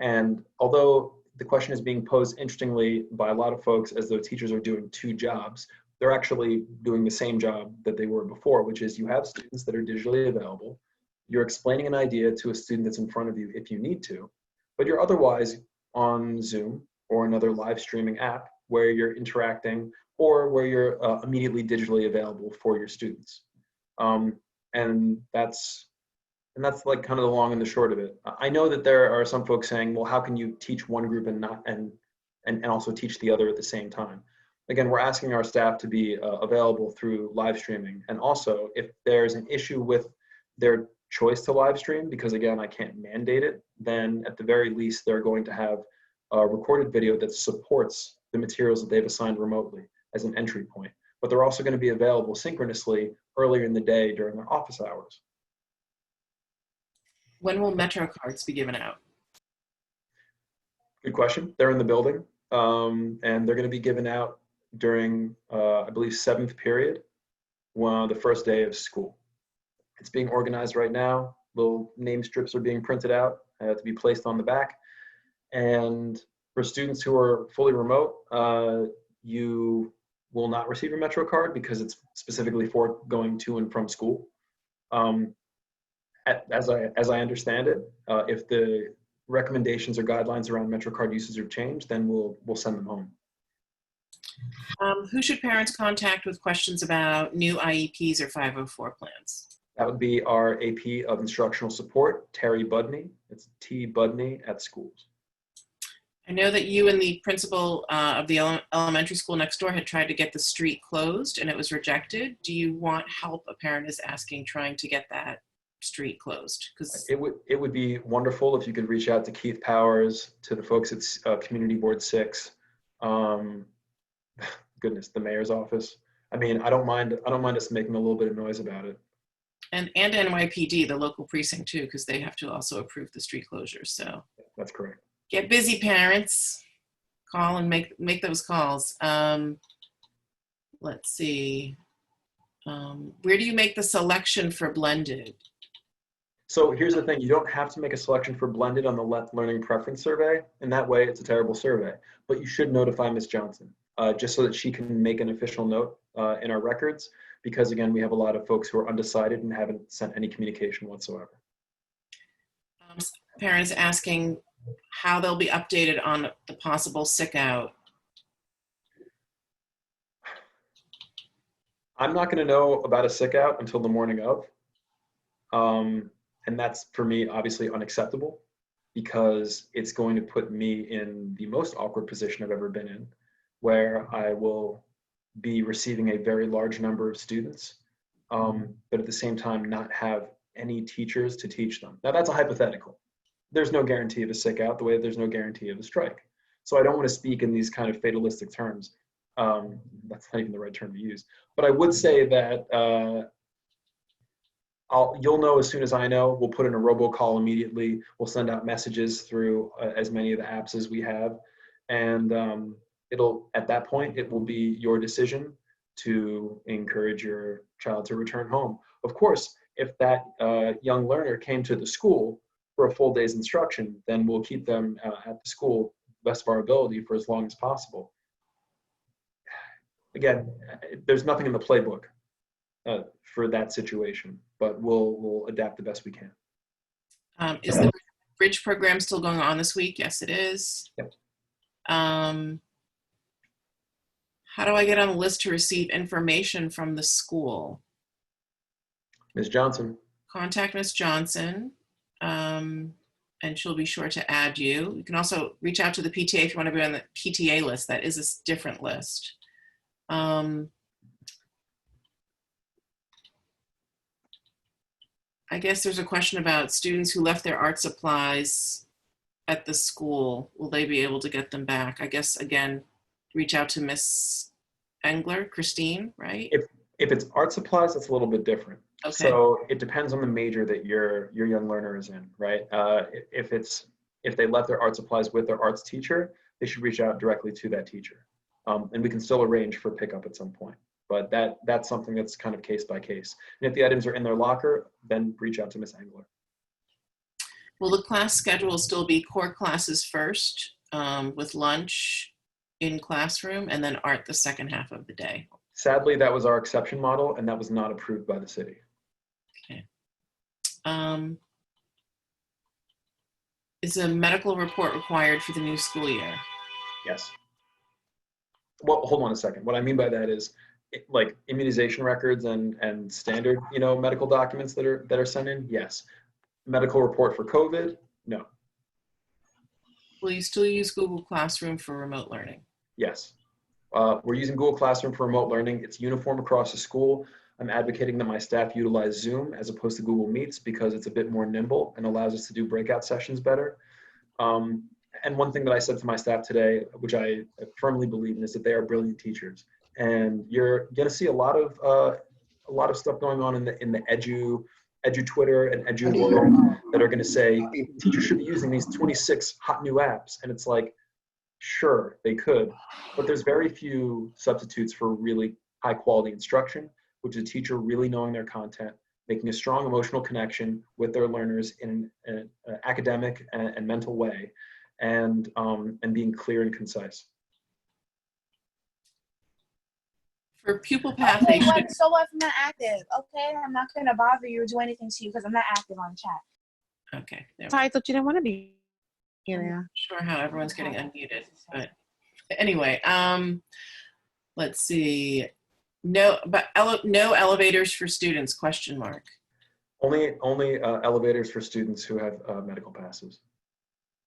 B: And although the question is being posed interestingly by a lot of folks as though teachers are doing two jobs, they're actually doing the same job that they were before, which is you have students that are digitally available. You're explaining an idea to a student that's in front of you if you need to, but you're otherwise on Zoom or another live streaming app where you're interacting or where you're immediately digitally available for your students. And that's like kind of the long and the short of it. I know that there are some folks saying, well, how can you teach one group and also teach the other at the same time? Again, we're asking our staff to be available through live streaming. And also, if there's an issue with their choice to live stream, because again, I can't mandate it, then at the very least, they're going to have a recorded video that supports the materials that they've assigned remotely as an entry point. But they're also going to be available synchronously earlier in the day during their office hours.
A: When will Metro cards be given out?
B: Good question. They're in the building, and they're going to be given out during, I believe, 7th period, the first day of school. It's being organized right now. Little name strips are being printed out to be placed on the back. And for students who are fully remote, you will not receive a Metro card because it's specifically for going to and from school. As I understand it, if the recommendations or guidelines around Metro card usage have changed, then we'll send them home.
A: Who should parents contact with questions about new IEPs or 504 plans?
B: That would be our AP of Instructional Support, Terry Budney. It's T. Budney at schools.
A: I know that you and the principal of the elementary school next door had tried to get the street closed and it was rejected. Do you want help, a parent is asking, trying to get that street closed? Because
B: it would be wonderful if you could reach out to Keith Powers, to the folks at Community Board 6, goodness, the mayor's office. I mean, I don't mind us making a little bit of noise about it.
A: And NYPD, the local precinct too, because they have to also approve the street closures. So
B: That's correct.
A: get busy, parents. Call and make those calls. Let's see. Where do you make the selection for blended?
B: So here's the thing, you don't have to make a selection for blended on the learning preference survey. And that way it's a terrible survey, but you should notify Ms. Johnson just so that she can make an official note in our records. Because again, we have a lot of folks who are undecided and haven't sent any communication whatsoever.
A: Parents asking how they'll be updated on the possible sick out.
B: I'm not going to know about a sick out until the morning of. And that's, for me, obviously unacceptable because it's going to put me in the most awkward position I've ever been in, where I will be receiving a very large number of students, but at the same time not have any teachers to teach them. Now that's a hypothetical. There's no guarantee of a sick out the way there's no guarantee of a strike. So I don't want to speak in these kind of fatalistic terms. That's not even the right term to use. But I would say that you'll know as soon as I know. We'll put in a robocall immediately. We'll send out messages through as many of the apps as we have. And at that point, it will be your decision to encourage your child to return home. Of course, if that young learner came to the school for a full day's instruction, then we'll keep them at the school best of our ability for as long as possible. Again, there's nothing in the playbook for that situation, but we'll adapt the best we can.
A: Is the bridge program still going on this week? Yes, it is.
B: Yep.
A: How do I get on the list to receive information from the school?
B: Ms. Johnson.
A: Contact Ms. Johnson, and she'll be sure to add you. You can also reach out to the PTA if you want to be on the PTA list. That is a different list. I guess there's a question about students who left their art supplies at the school. Will they be able to get them back? I guess, again, reach out to Miss Engler, Christine, right?
B: If it's art supplies, that's a little bit different.
A: Okay.
B: So it depends on the major that your young learner is in, right? If they left their art supplies with their arts teacher, they should reach out directly to that teacher. And we can still arrange for pickup at some point. But that's something that's kind of case by case. And if the items are in their locker, then reach out to Miss Engler.
A: Will the class schedule still be core classes first, with lunch in classroom, and then art the second half of the day?
B: Sadly, that was our exception model, and that was not approved by the city.
A: Okay. Is a medical report required for the new school year?
B: Yes. Well, hold on a second. What I mean by that is like immunization records and standard, medical documents that are sent in. Yes. Medical report for COVID? No.
A: Will you still use Google Classroom for remote learning?
B: Yes. We're using Google Classroom for remote learning. It's uniform across the school. I'm advocating that my staff utilize Zoom as opposed to Google Meets because it's a bit more nimble and allows us to do breakout sessions better. And one thing that I said to my staff today, which I firmly believe in, is that they are brilliant teachers. And you're going to see a lot of stuff going on in the edu Twitter and edu world that are going to say teachers should be using these 26 hot new apps. And it's like, sure, they could, but there's very few substitutes for really high quality instruction, which is a teacher really knowing their content, making a strong emotional connection with their learners in an academic and mental way, and being clear and concise.
A: For pupil path,
F: Okay,
A: they should.
F: so what if I'm not active? Okay, I'm not gonna bother you or do anything to you because I'm not active on chat.
A: Okay. There
G: I thought you didn't want to be here.
A: sure how everyone's getting unmuted, but anyway, let's see. No, but no elevators for students, question mark.
B: Only elevators for students who have medical passes.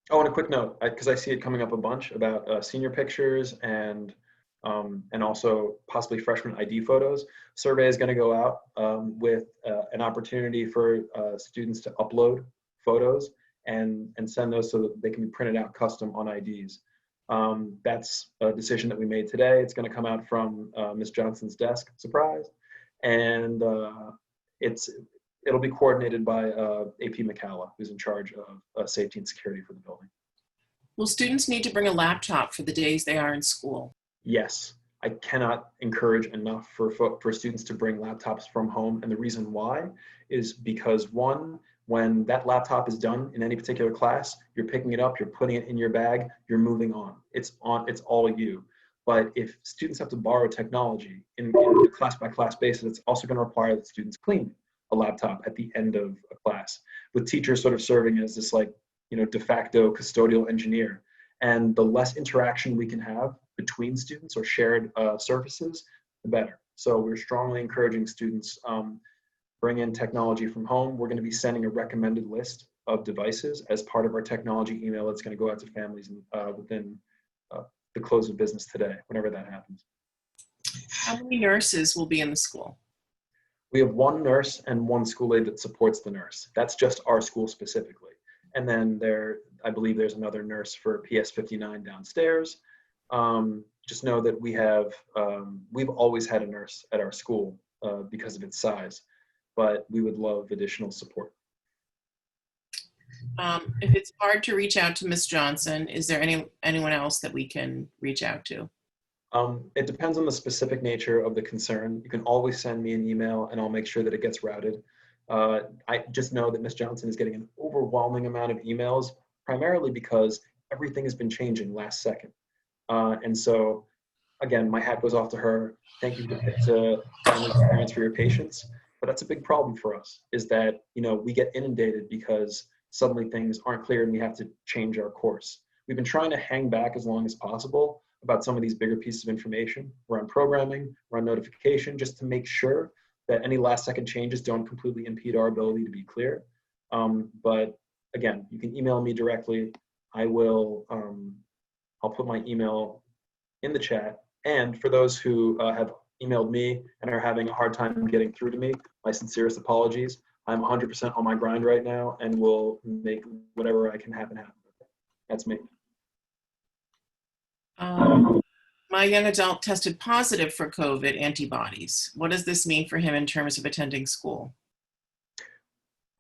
B: Oh, and a quick note, because I see it coming up a bunch about senior pictures and also possibly freshman ID photos. Survey is going to go out with an opportunity for students to upload photos and send those so that they can be printed out custom on IDs. That's a decision that we made today. It's going to come out from Ms. Johnson's desk, surprise, and it'll be coordinated by AP McCalla, who's in charge of safety and security for the building.
A: Will students need to bring a laptop for the days they are in school?
B: Yes, I cannot encourage enough for students to bring laptops from home, and the reason why is because one, when that laptop is done in any particular class, you're picking it up, you're putting it in your bag, you're moving on. It's all you. But if students have to borrow technology in a class-by-class basis, it's also going to require that students clean a laptop at the end of a class, with teachers sort of serving as this de facto custodial engineer. And the less interaction we can have between students or shared surfaces, the better. So we're strongly encouraging students bring in technology from home. We're going to be sending a recommended list of devices as part of our technology email that's going to go out to families within the close of business today, whenever that happens.
A: How many nurses will be in the school?
B: We have one nurse and one school aide that supports the nurse. That's just our school specifically. And then I believe there's another nurse for PS 59 downstairs. Just know that we've always had a nurse at our school because of its size, but we would love additional support.
A: If it's hard to reach out to Ms. Johnson, is there anyone else that we can reach out to?
B: It depends on the specific nature of the concern. You can always send me an email and I'll make sure that it gets routed. I just know that Ms. Johnson is getting an overwhelming amount of emails, primarily because everything has been changing last second. And so, again, my hat goes off to her. Thank you to families and parents for your patience. But that's a big problem for us, is that we get inundated because suddenly things aren't clear and we have to change our course. We've been trying to hang back as long as possible about some of these bigger pieces of information. We're on programming, we're on notification, just to make sure that any last second changes don't completely impede our ability to be clear. But again, you can email me directly. I'll put my email in the chat. And for those who have emailed me and are having a hard time getting through to me, my sincerest apologies. I'm 100% on my grind right now and will make whatever I can happen. That's me.
A: My young adult tested positive for COVID antibodies. What does this mean for him in terms of attending school?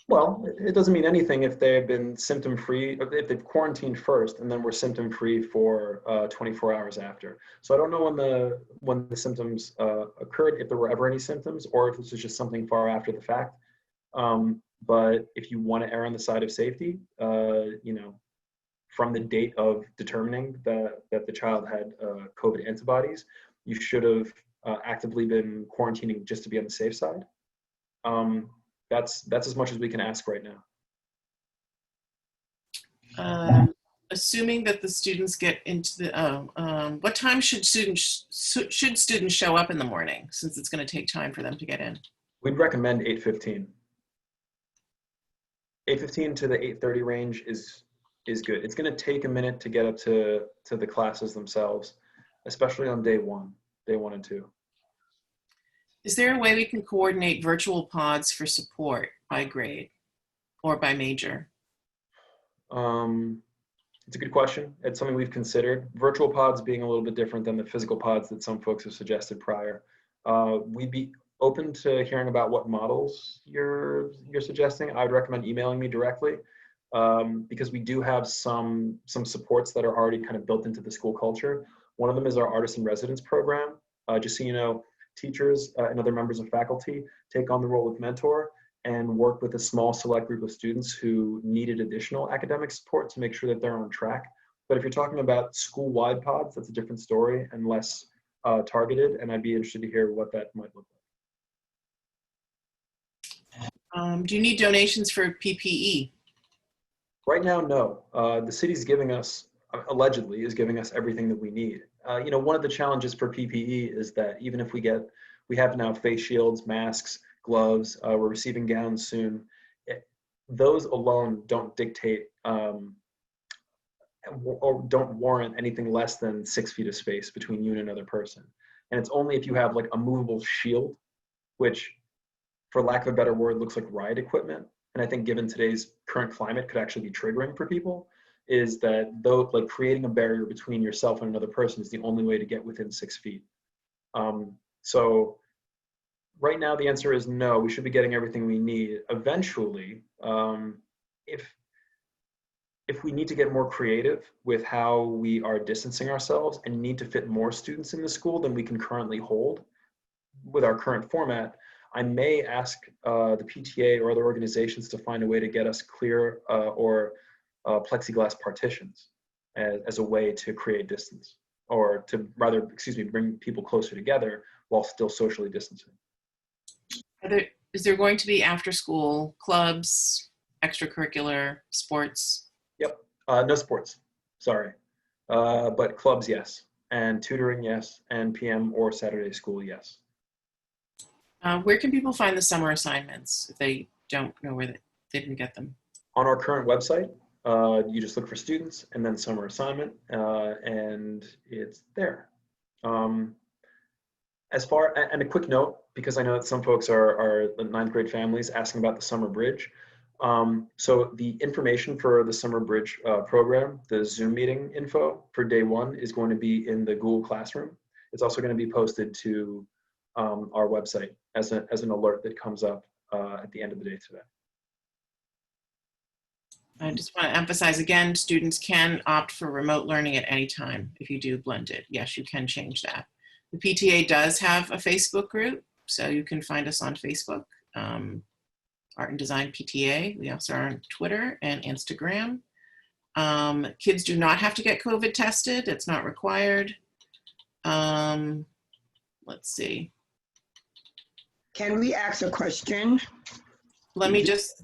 B: Well, it doesn't mean anything if they've been symptom-free, if they've quarantined first and then were symptom-free for 24 hours after. So I don't know when the symptoms occurred, if there were ever any symptoms, or if this was just something far after the fact. But if you want to err on the side of safety, from the date of determining that the child had COVID antibodies, you should have actively been quarantining just to be on the safe side. That's as much as we can ask right now.
A: Assuming that the students get into the, what time should students show up in the morning, since it's going to take time for them to get in?
B: We'd recommend 8:15. 8:15 to the 8:30 range is good. It's going to take a minute to get up to the classes themselves, especially on day one and two.
A: Is there a way we can coordinate virtual pods for support by grade or by major?
B: It's a good question. It's something we've considered. Virtual pods being a little bit different than the physical pods that some folks have suggested prior. We'd be open to hearing about what models you're suggesting. I would recommend emailing me directly, because we do have some supports that are already kind of built into the school culture. One of them is our Artist in Residence program. Just so you know, teachers and other members of faculty take on the role of mentor and work with a small select group of students who needed additional academic support to make sure that they're on track. But if you're talking about school-wide pods, that's a different story and less targeted, and I'd be interested to hear what that might look like.
A: Do you need donations for PPE?
B: Right now, no. The city's giving us, allegedly, is giving us everything that we need. One of the challenges for PPE is that even if we have now face shields, masks, gloves, we're receiving gowns soon. Those alone don't dictate or don't warrant anything less than 6 feet of space between you and another person. And it's only if you have like a movable shield, which, for lack of a better word, looks like riot equipment. And I think given today's current climate could actually be triggering for people, is that though, like, creating a barrier between yourself and another person is the only way to get within 6 feet. So right now the answer is no, we should be getting everything we need. Eventually, if we need to get more creative with how we are distancing ourselves and need to fit more students in the school than we can currently hold with our current format, I may ask the PTA or other organizations to find a way to get us clear or plexiglass partitions as a way to create distance, or to rather, bring people closer together while still socially distancing.
A: Is there going to be after-school clubs, extracurricular, sports?
B: Yep, no sports, sorry. But clubs, yes. And tutoring, yes. And PM or Saturday school, yes.
A: Where can people find the summer assignments if they don't know where they didn't get them?
B: On our current website, you just look for students and then summer assignment, and it's there. And a quick note, because I know that some folks are the 9th grade families asking about the summer bridge. So the information for the summer bridge program, the Zoom meeting info for day one, is going to be in the Google Classroom. It's also going to be posted to our website as an alert that comes up at the end of the day today.
A: I just want to emphasize again, students can opt for remote learning at any time if you do blended. Yes, you can change that. The PTA does have a Facebook group, so you can find us on Facebook, Art and Design PTA. We also are on Twitter and Instagram. Kids do not have to get COVID tested. It's not required. Let's see.
C: Can we ask a question?
A: Let me just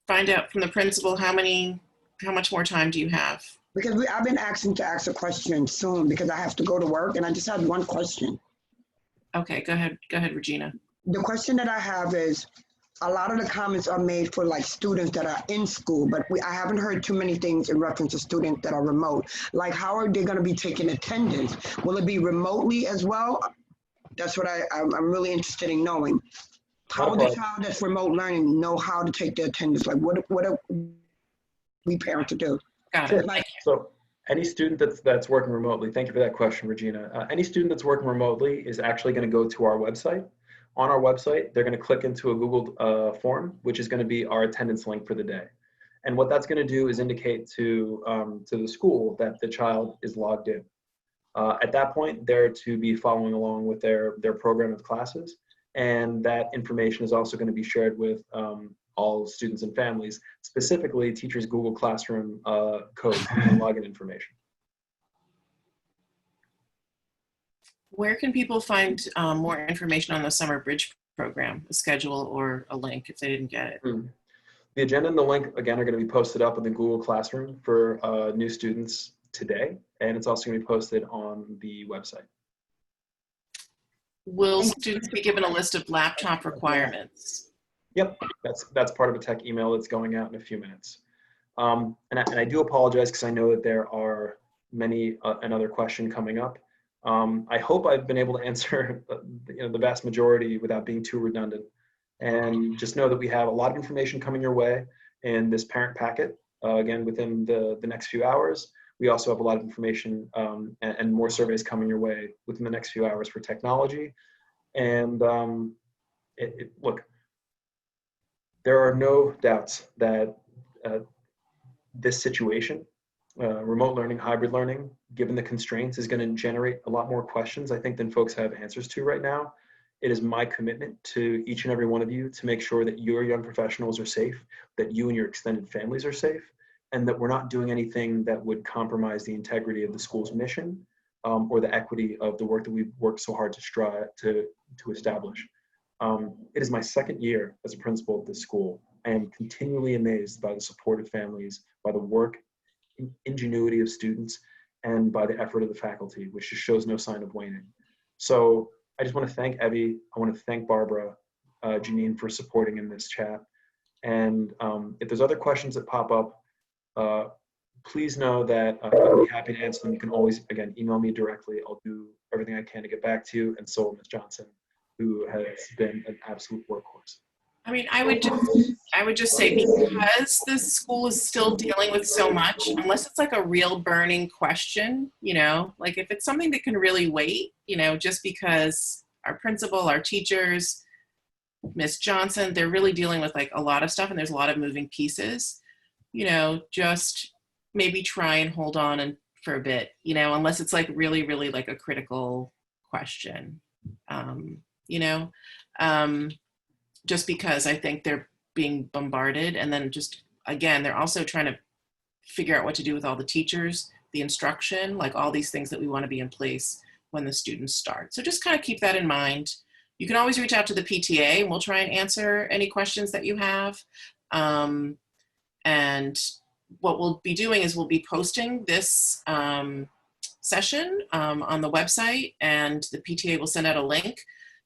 A: find out from the principal how much more time do you have?
C: Because I've been asking to ask a question soon because I have to go to work and I just have one question.
A: Okay, go ahead, Regina.
C: The question that I have is, a lot of the comments are made for like students that are in school, but I haven't heard too many things in reference to students that are remote. Like, how are they going to be taking attendance? Will it be remotely as well? That's what I'm really interested in knowing. How will the child that's remote learning know how to take the attendance? Like, what are we parents to do?
A: Got
B: Sure.
A: it. Like,
B: So any student that's working remotely, thank you for that question, Regina. Any student that's working remotely is actually going to go to our website. On our website, they're going to click into a Google form, which is going to be our attendance link for the day. And what that's going to do is indicate to the school that the child is logged in. At that point, they're to be following along with their program of classes. And that information is also going to be shared with all students and families, specifically teachers' Google Classroom code and login information.
A: where can people find more information on the Summer Bridge program, a schedule or a link if they didn't get it?
B: The agenda and the link, again, are going to be posted up in the Google Classroom for new students today, and it's also going to be posted on the website.
A: Will students be given a list of laptop requirements?
B: Yep, that's part of a tech email that's going out in a few minutes. And I do apologize because I know that there are many another question coming up. I hope I've been able to answer the vast majority without being too redundant. And just know that we have a lot of information coming your way in this parent packet. Again, within the next few hours. We also have a lot of information and more surveys coming your way within the next few hours for technology. And look, there are no doubts that this situation, remote learning, hybrid learning, given the constraints, is going to generate a lot more questions, I think, than folks have answers to right now. It is my commitment to each and every one of you to make sure that your young professionals are safe, that you and your extended families are safe, and that we're not doing anything that would compromise the integrity of the school's mission or the equity of the work that we've worked so hard to strive to establish. It is my second year as a principal at this school. I am continually amazed by the support of families, by the work, ingenuity of students, and by the effort of the faculty, which just shows no sign of waning. So I just want to thank Evie. I want to thank Barbara, Janine for supporting in this chat. And if there's other questions that pop up, please know that I'll be happy to answer them. You can always, again, email me directly. I'll do everything I can to get back to you. And so will Ms. Johnson, who has been an absolute workhorse.
A: I mean, I would just say, because the school is still dealing with so much, unless it's like a real burning question, like if it's something that can really wait, just because our principal, our teachers, Miss Johnson, they're really dealing with like a lot of stuff and there's a lot of moving pieces, just maybe try and hold on for a bit, unless it's like really, really like a critical question, just because I think they're being bombarded. And then just, again, they're also trying to figure out what to do with all the teachers, the instruction, like all these things that we want to be in place when the students start. So just kind of keep that in mind. You can always reach out to the PTA and we'll try and answer any questions that you have. And what we'll be doing is we'll be posting this session on the website, and the PTA will send out a link.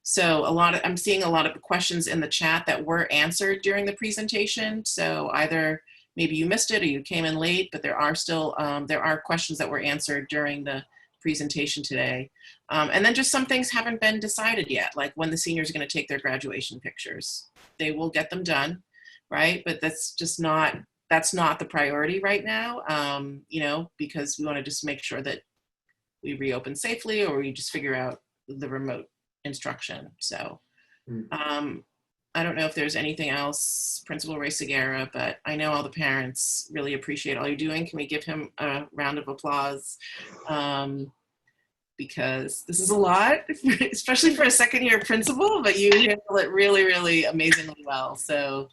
A: So I'm seeing a lot of questions in the chat that were answered during the presentation. So either maybe you missed it or you came in late, but there are still, there are questions that were answered during the presentation today. And then just some things haven't been decided yet, like when the seniors are going to take their graduation pictures. They will get them done, right? But that's not the priority right now, because we want to just make sure that we reopen safely, or we just figure out the remote instruction. So I don't know if there's anything else, Principal Re-sugiura, but I know all the parents really appreciate all you're doing. Can we give him a round of applause? Because this is a lot, especially for a second-year principal, but you handle it really, really amazingly well. So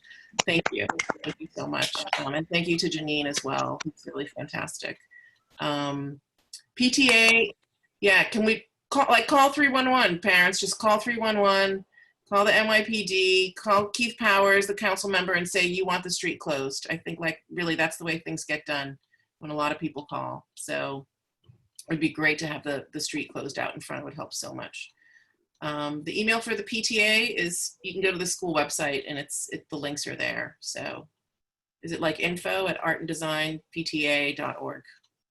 A: thank you. Thank you so much. And thank you to Janine as well. It's really fantastic. PTA, yeah, can we call 311, parents, just call 311, call the NYPD, call Keith Powers, the council member, and say you want the street closed. I think really that's the way things get done when a lot of people call. So it would be great to have the street closed out in front. It would help so much. The email for the PTA is, you can go to the school website and the links are there. So is it like info@artanddesignpta.org,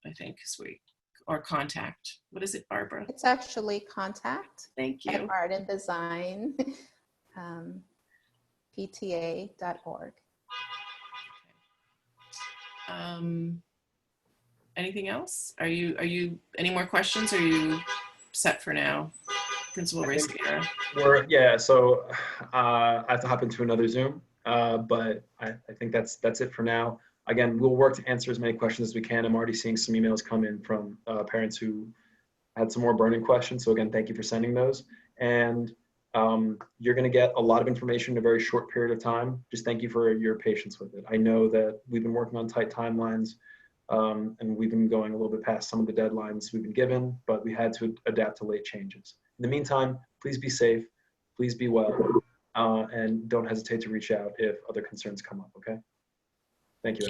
A: I think is where or contact. What is it, Barbara?
D: It's actually contact.
A: Thank you.
D: At Art and Design, PTA.org.
A: Anything else? Are you any more questions? Or are you set for now, Principal Re-sugiura?
B: So I have to hop into another Zoom, but I think that's it for now. Again, we'll work to answer as many questions as we can. I'm already seeing some emails come in from parents who had some more burning questions. So again, thank you for sending those. And you're going to get a lot of information in a very short period of time. Just thank you for your patience with it. I know that we've been working on tight timelines, and we've been going a little bit past some of the deadlines we've been given, but we had to adapt to late changes. In the meantime, please be safe, please be well, and don't hesitate to reach out if other concerns come up, okay? Thank you.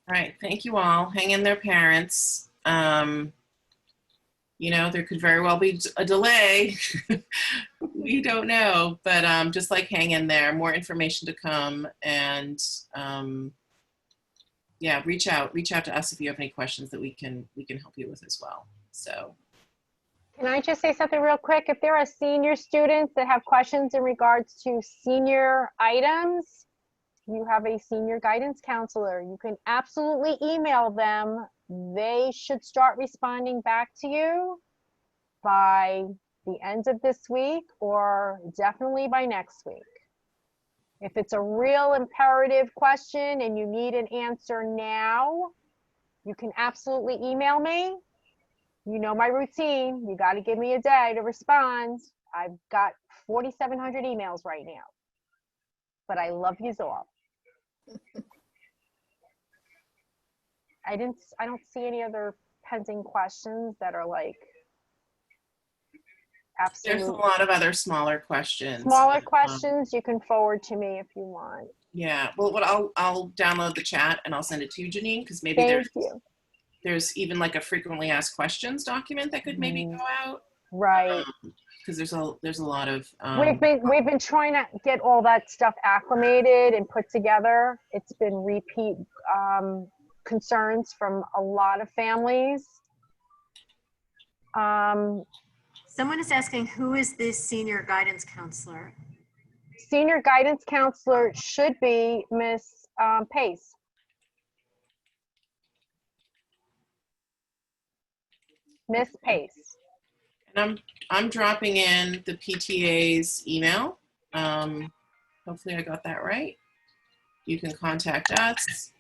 A: All right, thank you all. Hang in there, parents. You know, there could very well be a delay. We don't know, but just like hang in there, more information to come. And yeah, reach out to us if you have any questions that we can help you with as well. So
H: Can I just say something real quick? If there are senior students that have questions in regards to senior items, you have a senior guidance counselor. You can absolutely email them. They should start responding back to you by the end of this week or definitely by next week. If it's a real imperative question and you need an answer now, you can absolutely email me. You know my routine. You got to give me a day to respond. I've got 4,700 emails right now, but I love yous all. I don't see any other pending questions that are like absolute.
A: there's a lot of other smaller questions.
H: Smaller questions you can forward to me if you want.
A: Yeah, well, what I'll download the chat and I'll send it to you, Janine, because maybe
H: Thank you.
A: there's even like a frequently asked questions document that could maybe go out.
H: Right.
A: Because there's a lot of
H: We've been trying to get all that stuff acclimated and put together. It's been repeat concerns from a lot of families.
I: Someone is asking, who is this senior guidance counselor?
H: Senior guidance counselor should be Miss Pace. Miss Pace.
A: and I'm dropping in the PTA's email. Hopefully I got that right. You can contact us.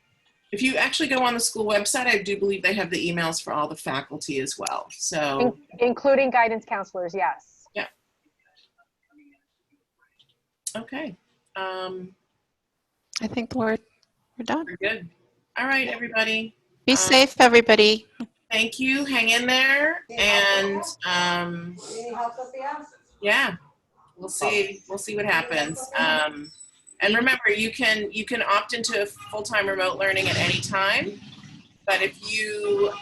A: If you actually go on the school website, I do believe they have the emails for all the faculty as well. So
H: including guidance counselors, yes.
A: Yeah. Okay.
G: I think we're done.
A: We're good. All right, everybody.
G: Be safe, everybody.
A: Thank you. Hang in there. And yeah, we'll see what happens. And remember, you can opt into full-time remote learning at any time. But if you,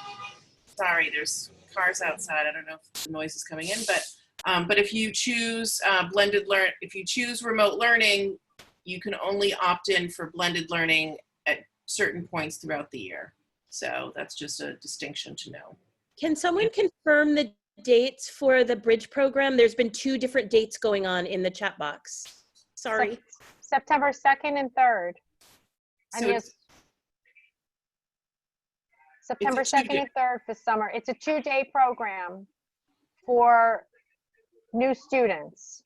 A: sorry, there's cars outside. I don't know if the noise is coming in, but if you choose if you choose remote learning, you can only opt in for blended learning at certain points throughout the year. So that's just a distinction to know.
J: Can someone confirm the dates for the bridge program? There's been 2 different dates going on in the chat box. Sorry.
H: September 2nd and 3rd.
A: So it's
H: September
A: It's a
H: 2nd and 3rd for summer. It's a 2-day program for new students.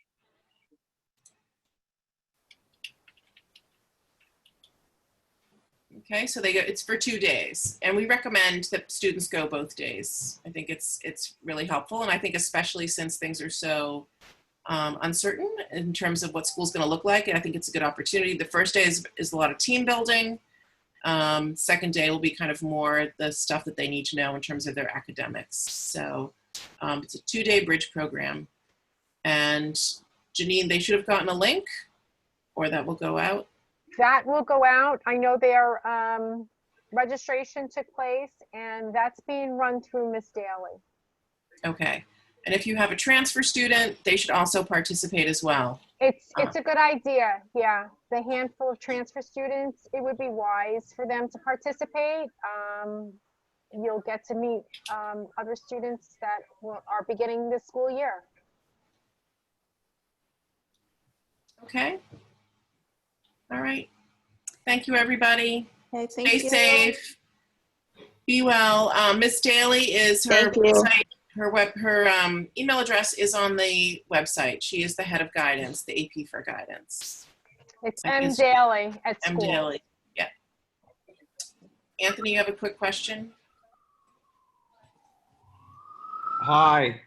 A: Okay, so it's for 2 days, and we recommend that students go both days. I think it's really helpful, and I think especially since things are so uncertain in terms of what school's going to look like, and I think it's a good opportunity. The first day is a lot of team building. Second day will be kind of more the stuff that they need to know in terms of their academics. So it's a 2-day bridge program, and Janine, they should have gotten a link, or that will go out.
H: That will go out. I know their registration took place, and that's being run through Miss Daly.
A: Okay. And if you have a transfer student, they should also participate as well.
H: It's a good idea. Yeah, the handful of transfer students, it would be wise for them to participate. You'll get to meet other students that are beginning this school year.
A: Okay. All right. Thank you, everybody.
D: Okay, thank
A: Stay
D: you.
A: safe. Be well. Miss Daly is her
D: Thank you.
A: website. Her email address is on the website. She is the head of guidance, the AP for guidance.
H: It's
A: I
H: M.
A: guess-
H: Daly at
A: M.
H: school.
A: Daly. Yeah. Anthony, you have a quick question?
K: Hi.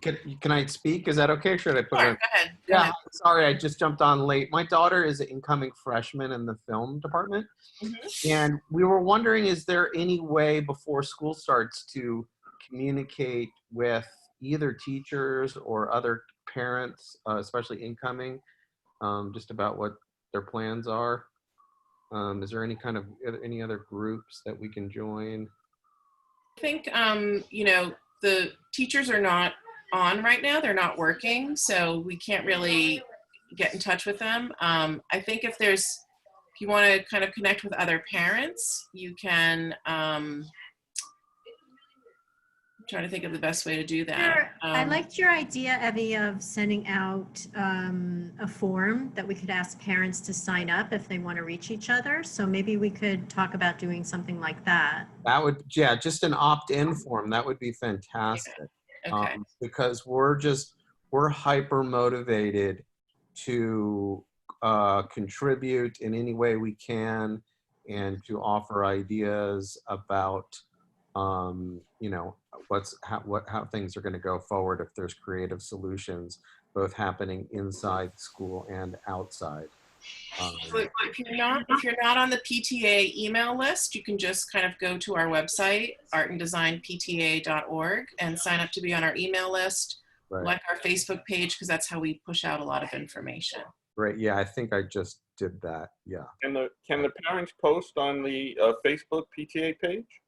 K: Can I speak? Is that okay? Or should I put
A: Sure,
K: it?
A: go ahead. Go
K: Yeah,
A: ahead.
K: sorry, I just jumped on late. My daughter is an incoming freshman in the film department. And we were wondering, is there any way before school starts to communicate with either teachers or other parents, especially incoming, just about what their plans are? Is there any other groups that we can join?
A: I think, you know, the teachers are not on right now. They're not working, so we can't really get in touch with them. I think if you want to kind of connect with other parents, you can, trying to think of the best way to do that.
I: Sure. I liked your idea, Evie, of sending out a form that we could ask parents to sign up if they want to reach each other. So maybe we could talk about doing something like that.
K: That would, yeah, just an opt-in form. That would be fantastic.
A: Okay.
K: Because we're hyper motivated to contribute in any way we can and to offer ideas about you know, how things are going to go forward if there's creative solutions both happening inside school and outside.
A: So if you're not on the PTA email list, you can just kind of go to our website, artanddesignpta.org, and sign up to be on our email list,
K: Right.
A: like our Facebook page, because that's how we push out a lot of information.
K: Right. Yeah, I think I just did that. Yeah.
L: Can the parents post on the Facebook PTA page?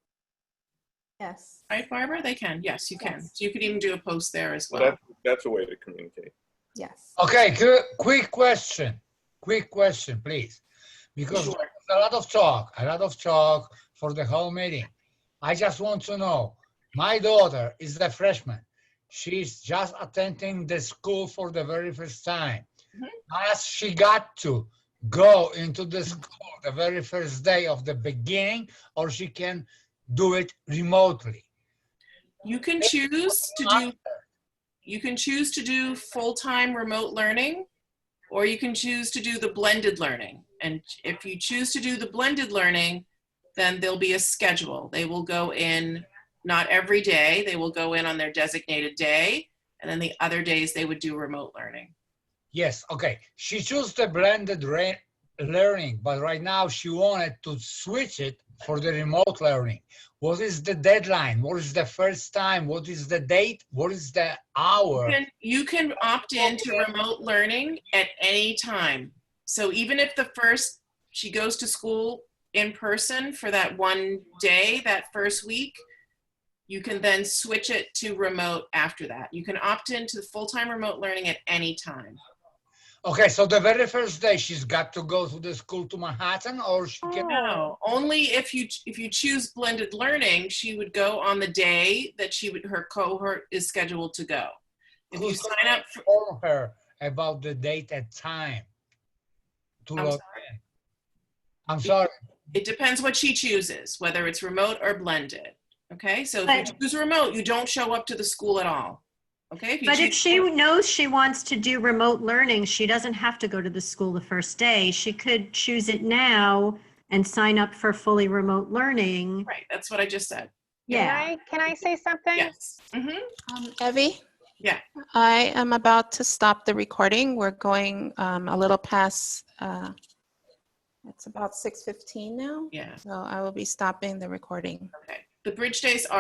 D: Yes.
A: Right, Barbara? They can. Yes, you can.
D: Yes.
A: So you could even do a post there as well.
L: That's a way to communicate.
D: Yes.
M: Okay, quick question, please. Because
A: Sure.
M: there's a lot of talk for the whole meeting. I just want to know, my daughter is a freshman. She's just attending the school for the very first time. Has she got to go into the school the very first day of the beginning, or she can do it remotely?
A: You can choose to do full-time remote learning, or you can choose to do the blended learning. And if you choose to do the blended learning, then there'll be a schedule. They will go in not every day, they will go in on their designated day, and then the other days they would do remote learning.
M: Yes, okay. She chose the blended learning, but right now she wanted to switch it for the remote learning. What is the deadline? What is the first time? What is the date? What is the hour?
A: You can opt in to remote learning at any time. So even if she goes to school in person for that one day, that first week, you can then switch it to remote after that. You can opt into full-time remote learning at any time.
M: Okay, so the very first day she's got to go to the school to Manhattan, or she can?
A: No, only if you choose blended learning, she would go on the day that her cohort is scheduled to go. If you sign up
M: for her about the date and time to log in. I'm sorry.
A: It depends what she chooses, whether it's remote or blended. Okay, so if you choose remote, you don't show up to the school at all. Okay.
I: If she knows she wants to do remote learning, she doesn't have to go to the school the first day. She could choose it now and sign up for fully remote learning.
A: Right. That's what I just said.
I: Yeah.
H: Can I say something?
A: Yes.
G: Evie?
A: Yeah.
G: I am about to stop the recording. We're going a little past, it's about 6:15 now.
A: Yeah.
G: So I will be stopping the recording.
A: Okay. The Bridge Days are